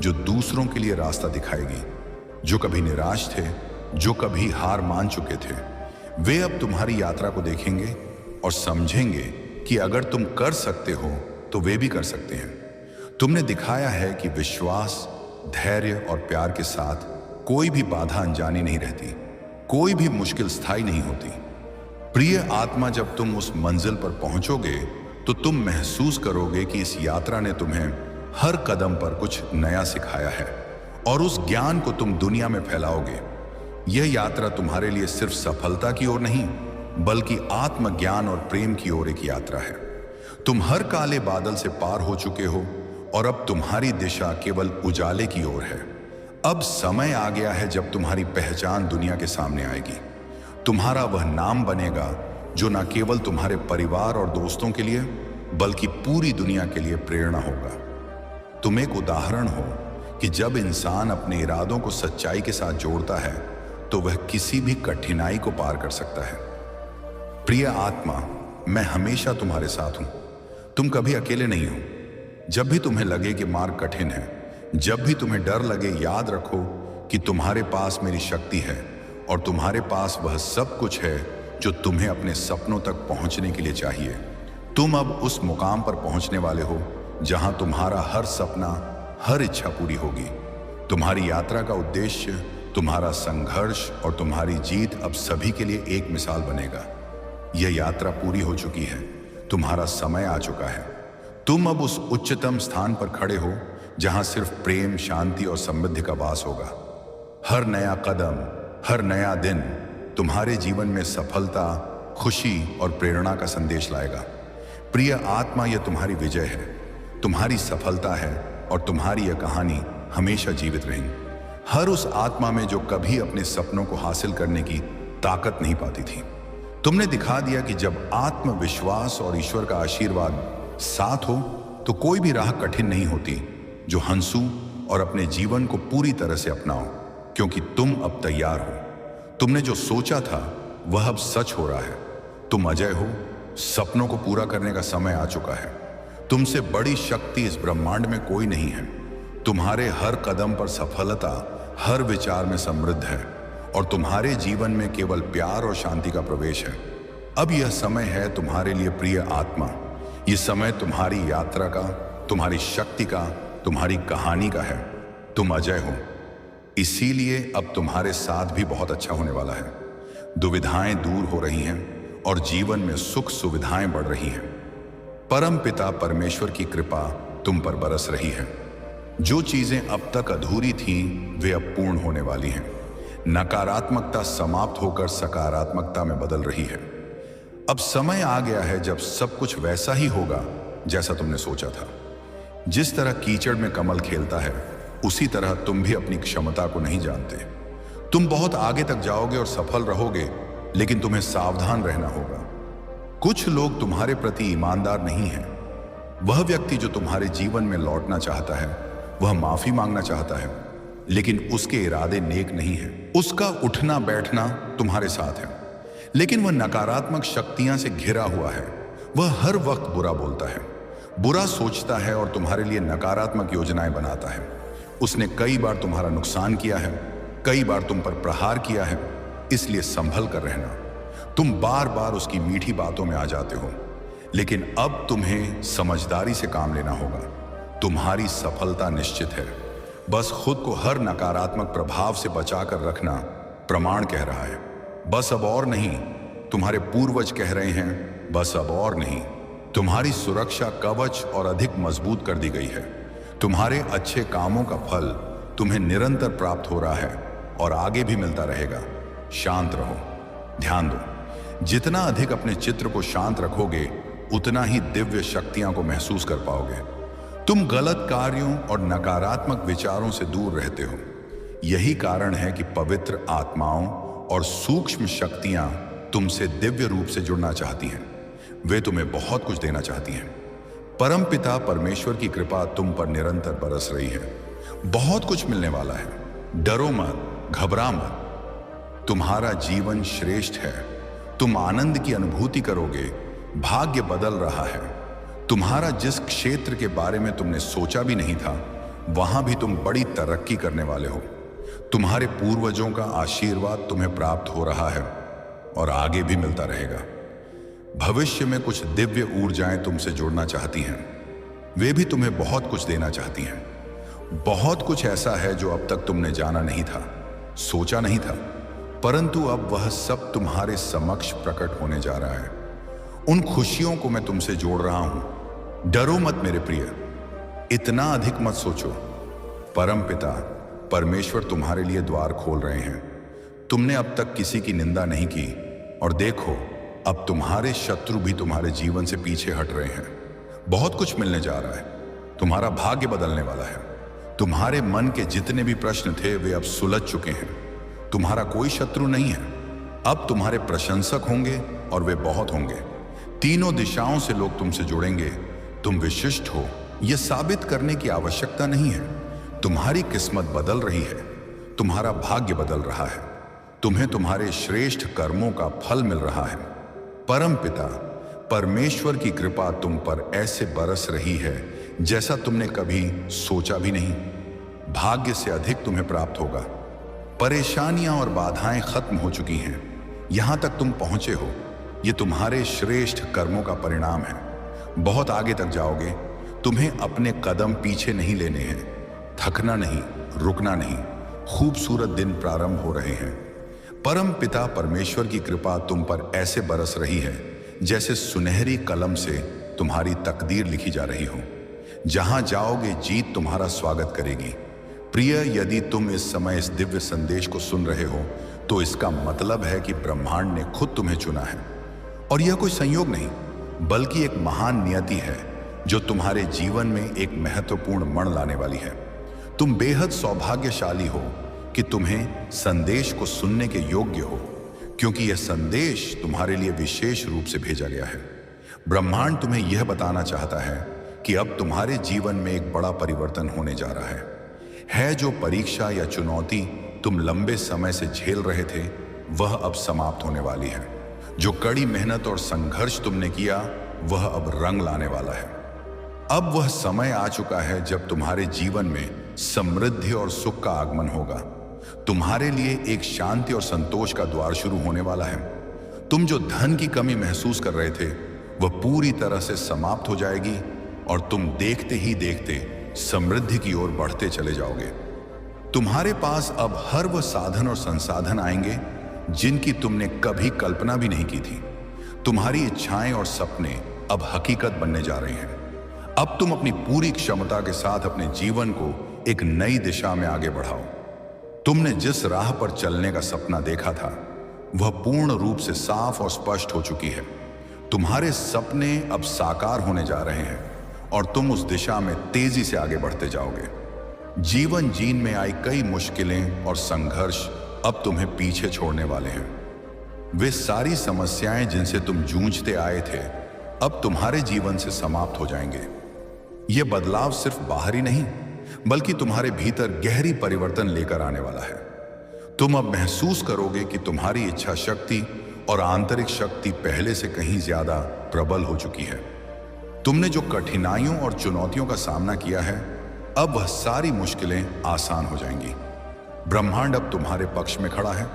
जो दूसरों के लिए रास्ता दिखाएगी। जो कभी निराश थे, जो कभी हार मान चुके थे, वे अब तुम्हारी यात्रा को देखेंगे और समझेंगे कि अगर तुम कर सकते हो तो वे भी कर सकते हैं। तुमने दिखाया है कि विश्वास, धैर्य और प्यार के साथ कोई भी बाधा अनजानी नहीं रहती, कोई भी मुश्किल स्थायी नहीं होती। प्रिय आत्मा, जब तुम उस मंजिल पर पहुंचोगे तो तुम महसूस करोगे कि इस यात्रा ने तुम्हें हर कदम पर कुछ नया सिखाया है और उस ज्ञान को तुम दुनिया में फैलाओगे। यह यात्रा तुम्हारे लिए सिर्फ सफलता की ओर नहीं, बल्कि आत्मज्ञान और प्रेम की ओर एक यात्रा है। तुम हर काले बादल से पार हो चुके हो और अब तुम्हारी दिशा केवल उजाले की ओर है। अब समय आ गया है जब तुम्हारी पहचान दुनिया के सामने आएगी। तुम्हारा वह नाम बनेगा जो न केवल तुम्हारे परिवार और दोस्तों के लिए, बल्कि पूरी दुनिया के लिए प्रेरणा होगा। तुम एक उदाहरण हो कि जब इंसान अपने इरादों को सच्चाई के साथ जोड़ता है तो वह किसी भी कठिनाई को पार कर सकता है। प्रिय आत्मा, मैं हमेशा तुम्हारे साथ हूं। तुम कभी अकेले नहीं हो। जब भी तुम्हें लगे कि मार्ग कठिन है, जब भी तुम्हें डर लगे, याद रखो कि तुम्हारे पास मेरी शक्ति है और तुम्हारे पास वह सब कुछ है जो तुम्हें अपने सपनों तक पहुंचने के लिए चाहिए। तुम अब उस मुकाम पर पहुंचने वाले हो जहां तुम्हारा हर सपना, हर इच्छा पूरी होगी। तुम्हारी यात्रा का उद्देश्य, तुम्हारा संघर्ष और तुम्हारी जीत अब सभी के लिए एक मिसाल बनेगा। यह यात्रा पूरी हो चुकी है, तुम्हारा समय आ चुका है। तुम अब उस उच्चतम स्थान पर खड़े हो जहां सिर्फ प्रेम, शांति और समृद्धि का वास होगा। हर नया कदम, हर नया दिन तुम्हारे जीवन में सफलता, खुशी और प्रेरणा का संदेश लाएगा। प्रिय आत्मा, यह तुम्हारी विजय है, तुम्हारी सफलता है और तुम्हारी यह कहानी हमेशा जीवित रहेगी। हर उस आत्मा में जो कभी अपने सपनों को हासिल करने की ताकत नहीं पाती थी। तुमने दिखा दिया कि जब आत्मविश्वास और ईश्वर का आशीर्वाद साथ हो तो कोई भी राह कठिन नहीं होती। जो हंसू और अपने जीवन को पूरी तरह से अपनाओ, क्योंकि तुम अब तैयार हो। तुमने जो सोचा था वह अब सच हो रहा है। तुम अजय हो, सपनों को पूरा करने का समय आ चुका है। तुमसे बड़ी शक्ति इस ब्रह्मांड में कोई नहीं है। तुम्हारे हर कदम पर सफलता, हर विचार में समृद्ध है और तुम्हारे जीवन में केवल प्यार और शांति का प्रवेश है। अब यह समय है तुम्हारे लिए प्रिय आत्मा। यह समय तुम्हारी यात्रा का, तुम्हारी शक्ति का, तुम्हारी कहानी का है। तुम अजय हो, इसीलिए अब तुम्हारे साथ भी बहुत अच्छा होने वाला है। दुविधाएं दूर हो रही हैं और जीवन में सुख सुविधाएं बढ़ रही हैं। परम पिता परमेश्वर की कृपा तुम पर बरस रही है। जो चीजें अब तक अधूरी थीं, वे अब पूर्ण होने वाली हैं। नकारात्मकता समाप्त होकर सकारात्मकता में बदल रही है। अब समय आ गया है जब सब कुछ वैसा ही होगा जैसा तुमने सोचा था। जिस तरह कीचड़ में कमल खेलता है, उसी तरह तुम भी अपनी क्षमता को नहीं जानते। तुम बहुत आगे तक जाओगे और सफल रहोगे, लेकिन तुम्हें सावधान रहना होगा। कुछ लोग तुम्हारे प्रति ईमानदार नहीं हैं। वह व्यक्ति जो तुम्हारे जीवन में लौटना चाहता है, वह माफी मांगना चाहता है, लेकिन उसके इरादे नेक नहीं हैं। उसका उठना बैठना तुम्हारे साथ है, लेकिन वह नकारात्मक शक्तियां से घिरा हुआ है। वह हर वक्त बुरा बोलता है, बुरा सोचता है और तुम्हारे लिए नकारात्मक योजनाएं बनाता है। उसने कई बार तुम्हारा नुकसान किया है, कई बार तुम पर प्रहार किया है, इसलिए संभल कर रहना। तुम बार बार उसकी मीठी बातों में आ जाते हो, लेकिन अब तुम्हें समझदारी से काम लेना होगा। तुम्हारी सफलता निश्चित है। बस खुद को हर नकारात्मक प्रभाव से बचाकर रखना प्रमाण कह रहा है। बस अब और नहीं, तुम्हारे पूर्वज कह रहे हैं, बस अब और नहीं। तुम्हारी सुरक्षा कवच और अधिक मजबूत कर दी गई है। तुम्हारे अच्छे कामों का फल तुम्हें निरंतर प्राप्त हो रहा है और आगे भी मिलता रहेगा। शांत रहो, ध्यान दो। जितना अधिक अपने चित्र को शांत रखोगे, उतना ही दिव्य शक्तियां को महसूस कर पाओगे। तुम गलत कार्यों और नकारात्मक विचारों से दूर रहते हो। यही कारण है कि पवित्र आत्माओं और सूक्ष्म शक्तियां तुमसे दिव्य रूप से जुड़ना चाहती हैं। वे तुम्हें बहुत कुछ देना चाहती हैं। परमपिता परमेश्वर की कृपा तुम पर निरंतर बरस रही है। बहुत कुछ मिलने वाला है। डरो मत, घबरा मत। तुम्हारा जीवन श्रेष्ठ है। तुम आनंद की अनुभूति करोगे। भाग्य बदल रहा है। तुम्हारा जिस क्षेत्र के बारे में तुमने सोचा भी नहीं था, वहां भी तुम बड़ी तरक्की करने वाले हो। तुम्हारे पूर्वजों का आशीर्वाद तुम्हें प्राप्त हो रहा है और आगे भी मिलता रहेगा। भविष्य में कुछ दिव्य ऊर्जाएं तुमसे जुड़ना चाहती हैं। वे भी तुम्हें बहुत कुछ देना चाहती हैं। बहुत कुछ ऐसा है जो अब तक तुमने जाना नहीं था, सोचा नहीं था, परंतु अब वह सब तुम्हारे समक्ष प्रकट होने जा रहा है। उन खुशियों को मैं तुमसे जोड़ रहा हूं। डरो मत मेरे प्रिय, इतना अधिक मत सोचो। परमपिता परमेश्वर तुम्हारे लिए द्वार खोल रहे हैं। तुमने अब तक किसी की निंदा नहीं की और देखो, अब तुम्हारे शत्रु भी तुम्हारे जीवन से पीछे हट रहे हैं। बहुत कुछ मिलने जा रहा है। तुम्हारा भाग्य बदलने वाला है। तुम्हारे मन के जितने भी प्रश्न थे वे अब सुलझ चुके हैं। तुम्हारा कोई शत्रु नहीं है। अब तुम्हारे प्रशंसक होंगे और वे बहुत होंगे। तीनों दिशाओं से लोग तुमसे जुड़ेंगे। तुम विशिष्ट हो, यह साबित करने की आवश्यकता नहीं है। तुम्हारी किस्मत बदल रही है। तुम्हारा भाग्य बदल रहा है। तुम्हें तुम्हारे श्रेष्ठ कर्मों का फल मिल रहा है। परमपिता परमेश्वर की कृपा तुम पर ऐसे बरस रही है जैसा तुमने कभी सोचा भी नहीं। भाग्य से अधिक तुम्हें प्राप्त होगा। परेशानियां और बाधाएं खत्म हो चुकी हैं। यहां तक तुम पहुंचे हो, यह तुम्हारे श्रेष्ठ कर्मों का परिणाम है। बहुत आगे तक जाओगे। तुम्हें अपने कदम पीछे नहीं लेने हैं। थकना नहीं, रुकना नहीं। खूबसूरत दिन प्रारंभ हो रहे हैं। परम पिता परमेश्वर की कृपा तुम पर ऐसे बरस रही है जैसे सुनहरी कलम से तुम्हारी तकदीर लिखी जा रही हो। जहां जाओगे जीत तुम्हारा स्वागत करेगी। प्रिय, यदि तुम इस समय इस दिव्य संदेश को सुन रहे हो तो इसका मतलब है कि ब्रह्मांड ने खुद तुम्हें चुना है। और यह कोई संयोग नहीं, बल्कि एक महान नियति है जो तुम्हारे जीवन में एक महत्वपूर्ण मण लाने वाली है। तुम बेहद सौभाग्यशाली हो कि तुम्हें संदेश को सुनने के योग्य हो, क्योंकि यह संदेश तुम्हारे लिए विशेष रूप से भेजा गया है। ब्रह्मांड तुम्हें यह बताना चाहता है कि अब तुम्हारे जीवन में एक बड़ा परिवर्तन होने जा रहा है। जो परीक्षा या चुनौती तुम लंबे समय से झेल रहे थे, वह अब समाप्त होने वाली है। जो कड़ी मेहनत और संघर्ष तुमने किया, वह अब रंग लाने वाला है। अब वह समय आ चुका है जब तुम्हारे जीवन में समृद्धि और सुख का आगमन होगा। तुम्हारे लिए एक शांति और संतोष का द्वार शुरू होने वाला है। तुम जो धन की कमी महसूस कर रहे थे, वह पूरी तरह से समाप्त हो जाएगी और तुम देखते ही देखते समृद्धि की ओर बढ़ते चले जाओगे। तुम्हारे पास अब हर वह साधन और संसाधन आएंगे जिनकी तुमने कभी कल्पना भी नहीं की थी। तुम्हारी इच्छाएं और सपने अब हकीकत बनने जा रहे हैं। अब तुम अपनी पूरी क्षमता के साथ अपने जीवन को एक नई दिशा में आगे बढ़ाओ। तुमने जिस राह पर चलने का सपना देखा था, वह पूर्ण रूप से साफ और स्पष्ट हो चुकी है। तुम्हारे सपने अब साकार होने जा रहे हैं और तुम उस दिशा में तेजी से आगे बढ़ते जाओगे। जीवन जीन में आई कई मुश्किलें और संघर्ष अब तुम्हें पीछे छोड़ने वाले हैं। वे सारी समस्याएं जिनसे तुम जूझते आए थे, अब तुम्हारे जीवन से समाप्त हो जाएंगे। यह बदलाव सिर्फ बाहरी नहीं, बल्कि तुम्हारे भीतर गहरी परिवर्तन लेकर आने वाला है। तुम अब महसूस करोगे कि तुम्हारी इच्छा शक्ति और आंतरिक शक्ति पहले से कहीं ज्यादा प्रबल हो चुकी है। तुमने जो कठिनाइयों और चुनौतियों का सामना किया है, अब वह सारी मुश्किलें आसान हो जाएंगी। ब्रह्मांड अब तुम्हारे पक्ष में खड़ा है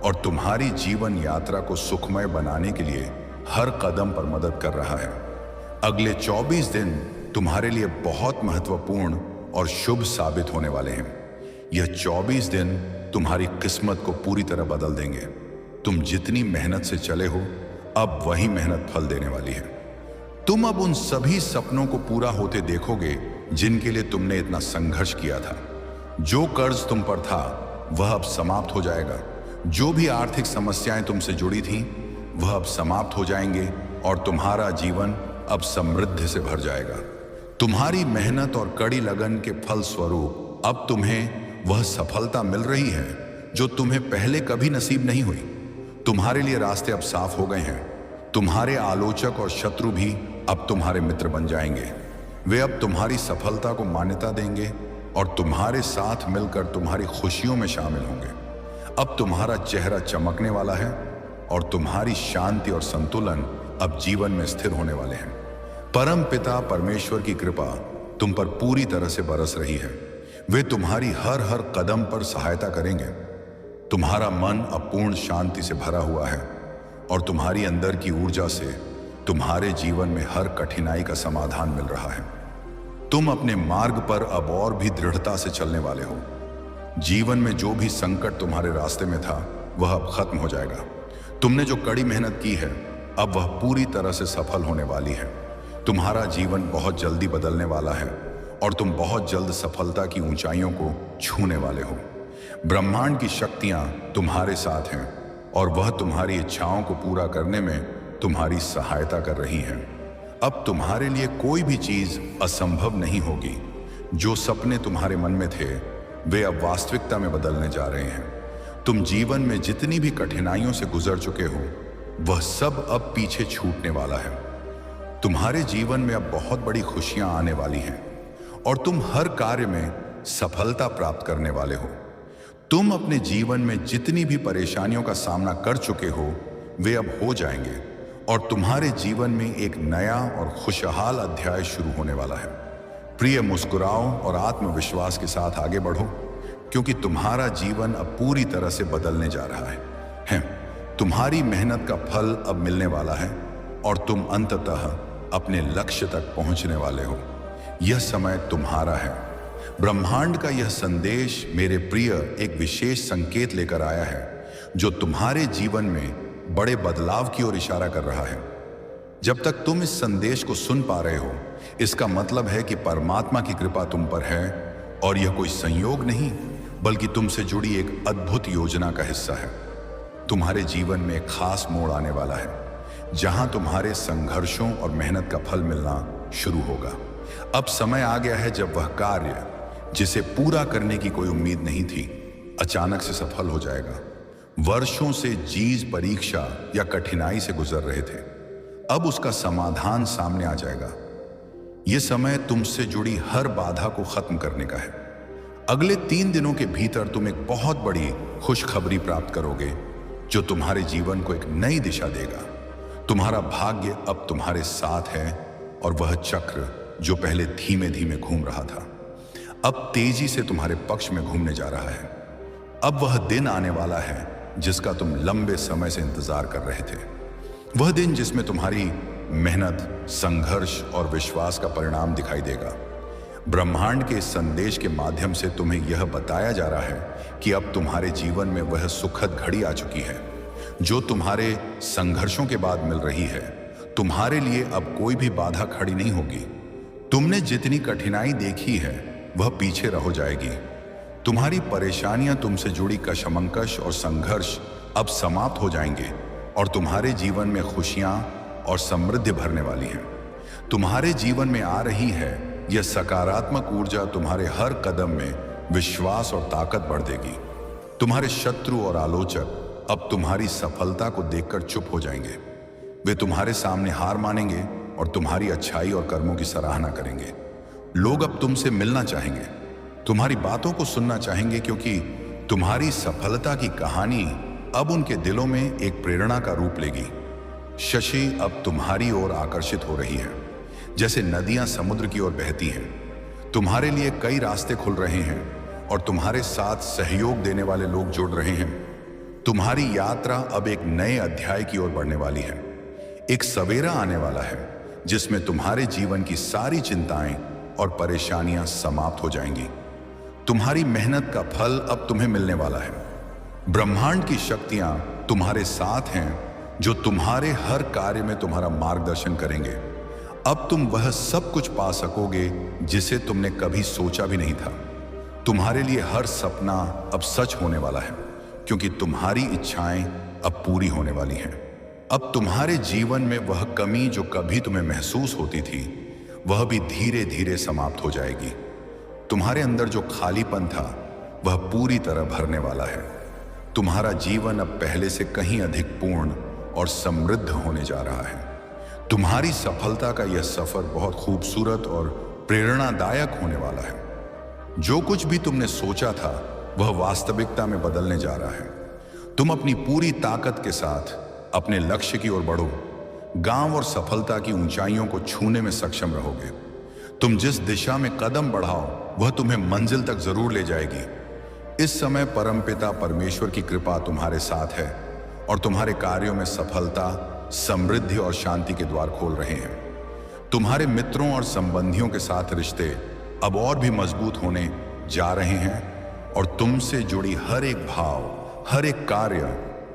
और तुम्हारी जीवन यात्रा को सुखमय बनाने के लिए हर कदम पर मदद कर रहा है। अगले 24 दिन तुम्हारे लिए बहुत महत्वपूर्ण और शुभ साबित होने वाले हैं। यह 24 दिन तुम्हारी किस्मत को पूरी तरह बदल देंगे। तुम जितनी मेहनत से चले हो, अब वही मेहनत फल देने वाली है। तुम अब उन सभी सपनों को पूरा होते देखोगे जिनके लिए तुमने इतना संघर्ष किया था। जो कर्ज तुम पर था, वह अब समाप्त हो जाएगा। जो भी आर्थिक समस्याएं तुमसे जुड़ी थीं, वह अब समाप्त हो जाएंगे और तुम्हारा जीवन अब समृद्धि से भर जाएगा। तुम्हारी मेहनत और कड़ी लगन के फल स्वरूप अब तुम्हें वह सफलता मिल रही है जो तुम्हें पहले कभी नसीब नहीं हुई। तुम्हारे लिए रास्ते अब साफ हो गए हैं। तुम्हारे आलोचक और शत्रु भी अब तुम्हारे मित्र बन जाएंगे। वे अब तुम्हारी सफलता को मान्यता देंगे और तुम्हारे साथ मिलकर तुम्हारी खुशियों में शामिल होंगे। अब तुम्हारा चेहरा चमकने वाला है और तुम्हारी शांति और संतुलन अब जीवन में स्थिर होने वाले हैं। परम पिता परमेश्वर की कृपा तुम पर पूरी तरह से बरस रही है। वे तुम्हारी हर हर कदम पर सहायता करेंगे। तुम्हारा मन अब पूर्ण शांति से भरा हुआ है और तुम्हारी अंदर की ऊर्जा से तुम्हारे जीवन में हर कठिनाई का समाधान मिल रहा है। तुम अपने मार्ग पर अब और भी दृढ़ता से चलने वाले हो। जीवन में जो भी संकट तुम्हारे रास्ते में था वह अब खत्म हो जाएगा। तुमने जो कड़ी मेहनत की है अब वह पूरी तरह से सफल होने वाली है। तुम्हारा जीवन बहुत जल्दी बदलने वाला है और तुम बहुत जल्द सफलता की ऊंचाइयों को छूने वाले हो। ब्रह्मांड की शक्तियां तुम्हारे साथ हैं और वह तुम्हारी इच्छाओं को पूरा करने में तुम्हारी सहायता कर रही हैं। अब तुम्हारे लिए कोई भी चीज असंभव नहीं होगी। जो सपने तुम्हारे मन में थे वे अब वास्तविकता में बदलने जा रहे हैं। तुम जीवन में जितनी भी कठिनाइयों से गुजर चुके हो वह सब अब पीछे छूटने वाला है। तुम्हारे जीवन में अब बहुत बड़ी खुशियां आने वाली हैं और तुम हर कार्य में सफलता प्राप्त करने वाले हो। तुम अपने जीवन में जितनी भी परेशानियों का सामना कर चुके हो वे अब हो जाएंगे और तुम्हारे जीवन में एक नया और खुशहाल अध्याय शुरू होने वाला है। प्रिय, मुस्कुराओ और आत्मविश्वास के साथ आगे बढ़ो क्योंकि तुम्हारा जीवन अब पूरी तरह से बदलने जा रहा है। तुम्हारी मेहनत का फल अब मिलने वाला है और तुम अंततः अपने लक्ष्य तक पहुंचने वाले हो। यह समय तुम्हारा है। ब्रह्मांड का यह संदेश मेरे प्रिय एक विशेष संकेत लेकर आया है जो तुम्हारे जीवन में बड़े बदलाव की ओर इशारा कर रहा है। जब तक तुम इस संदेश को सुन पा रहे हो इसका मतलब है कि परमात्मा की कृपा तुम पर है और यह कोई संयोग नहीं बल्कि तुमसे जुड़ी एक अद्भुत योजना का हिस्सा है। तुम्हारे जीवन में एक खास मोड़ आने वाला है जहां तुम्हारे संघर्षों और मेहनत का फल मिलना शुरू होगा। अब समय आ गया है जब वह कार्य जिसे पूरा करने की कोई उम्मीद नहीं थी अचानक से सफल हो जाएगा। वर्षों से जीज परीक्षा या कठिनाई से गुजर रहे थे, अब उसका समाधान सामने आ जाएगा। यह समय तुमसे जुड़ी हर बाधा को खत्म करने का है। अगले 3 दिनों के भीतर तुम एक बहुत बड़ी खुशखबरी प्राप्त करोगे जो तुम्हारे जीवन को एक नई दिशा देगा। तुम्हारा भाग्य अब तुम्हारे साथ है और वह चक्र जो पहले धीमे धीमे घूम रहा था अब तेजी से तुम्हारे पक्ष में घूमने जा रहा है। अब वह दिन आने वाला है जिसका तुम लंबे समय से इंतजार कर रहे थे। वह दिन जिसमें तुम्हारी मेहनत, संघर्ष और विश्वास का परिणाम दिखाई देगा। ब्रह्मांड के इस संदेश के माध्यम से तुम्हें यह बताया जा रहा है कि अब तुम्हारे जीवन में वह सुखद घड़ी आ चुकी है जो तुम्हारे संघर्षों के बाद मिल रही है। तुम्हारे लिए अब कोई भी बाधा खड़ी नहीं होगी। तुमने जितनी कठिनाई देखी है वह पीछे रह जाएगी। तुम्हारी परेशानियां, तुमसे जुड़ी कशमकश और संघर्ष अब समाप्त हो जाएंगे और तुम्हारे जीवन में खुशियां और समृद्धि भरने वाली हैं। तुम्हारे जीवन में आ रही है यह सकारात्मक ऊर्जा तुम्हारे हर कदम में विश्वास और ताकत बढ़ देगी। तुम्हारे शत्रु और आलोचक अब तुम्हारी सफलता को देखकर चुप हो जाएंगे। वे तुम्हारे सामने हार मानेंगे और तुम्हारी अच्छाई और कर्मों की सराहना करेंगे। लोग अब तुमसे मिलना चाहेंगे, तुम्हारी बातों को सुनना चाहेंगे क्योंकि तुम्हारी सफलता की कहानी अब उनके दिलों में एक प्रेरणा का रूप लेगी। शशि अब तुम्हारी ओर आकर्षित हो रही है जैसे नदियां समुद्र की ओर बहती हैं। तुम्हारे लिए कई रास्ते खुल रहे हैं और तुम्हारे साथ सहयोग देने वाले लोग जुड़ रहे हैं। तुम्हारी यात्रा अब एक नए अध्याय की ओर बढ़ने वाली है। एक सवेरा आने वाला है जिसमें तुम्हारे जीवन की सारी चिंताएं और परेशानियां समाप्त हो जाएंगी। तुम्हारी मेहनत का फल अब तुम्हें मिलने वाला है। ब्रह्मांड की शक्तियां तुम्हारे साथ हैं जो तुम्हारे हर कार्य में तुम्हारा मार्गदर्शन करेंगे। अब तुम वह सब कुछ पा सकोगे जिसे तुमने कभी सोचा भी नहीं था। तुम्हारे लिए हर सपना अब सच होने वाला है क्योंकि तुम्हारी इच्छाएं अब पूरी होने वाली हैं। अब तुम्हारे जीवन में वह कमी जो कभी तुम्हें महसूस होती थी वह भी धीरे धीरे समाप्त हो जाएगी। तुम्हारे अंदर जो खालीपन था वह पूरी तरह भरने वाला है। तुम्हारा जीवन अब पहले से कहीं अधिक पूर्ण और समृद्ध होने जा रहा है। तुम्हारी सफलता का यह सफर बहुत खूबसूरत और प्रेरणादायक होने वाला है। जो कुछ भी तुमने सोचा था वह वास्तविकता में बदलने जा रहा है। तुम अपनी पूरी ताकत के साथ अपने लक्ष्य की ओर बढ़ो। गांव और सफलता की ऊंचाइयों को छूने में सक्षम रहोगे। तुम जिस दिशा में कदम बढ़ाओ वह तुम्हें मंजिल तक जरूर ले जाएगी। इस समय परमपिता परमेश्वर की कृपा तुम्हारे साथ है और तुम्हारे कार्यों में सफलता, समृद्धि और शांति के द्वार खोल रहे हैं। तुम्हारे मित्रों और संबंधियों के साथ रिश्ते अब और भी मजबूत होने जा रहे हैं और तुमसे जुड़ी हर एक भाव, हर एक कार्य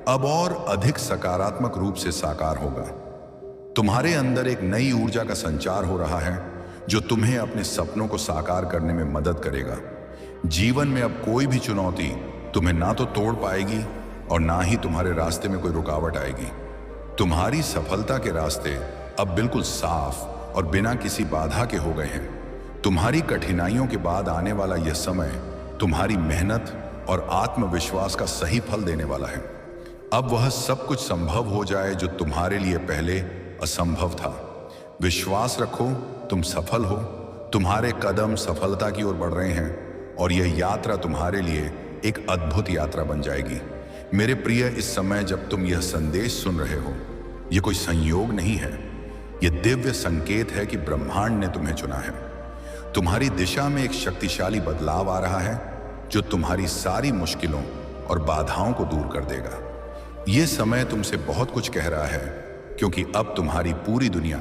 अब और अधिक सकारात्मक रूप से साकार होगा। तुम्हारे अंदर एक नई ऊर्जा का संचार हो रहा है जो तुम्हें अपने सपनों को साकार करने में मदद करेगा। जीवन में अब कोई भी चुनौती तुम्हें ना तो तोड़ पाएगी और ना ही तुम्हारे रास्ते में कोई रुकावट आएगी। तुम्हारी सफलता के रास्ते अब बिल्कुल साफ और बिना किसी बाधा के हो गए हैं। तुम्हारी कठिनाइयों के बाद आने वाला यह समय तुम्हारी मेहनत और आत्मविश्वास का सही फल देने वाला है। अब वह सब कुछ संभव हो जाए जो तुम्हारे लिए पहले असंभव था। विश्वास रखो, तुम सफल हो। तुम्हारे कदम सफलता की ओर बढ़ रहे हैं और यह यात्रा तुम्हारे लिए एक अद्भुत यात्रा बन जाएगी। मेरे प्रिय, इस समय जब तुम यह संदेश सुन रहे हो, यह कोई संयोग नहीं है, यह दिव्य संकेत है कि ब्रह्मांड ने तुम्हें चुना है। तुम्हारी दिशा में एक शक्तिशाली बदलाव आ रहा है जो तुम्हारी सारी मुश्किलों और बाधाओं को दूर कर देगा। यह समय तुमसे बहुत कुछ कह रहा है क्योंकि अब तुम्हारी पूरी दुनिया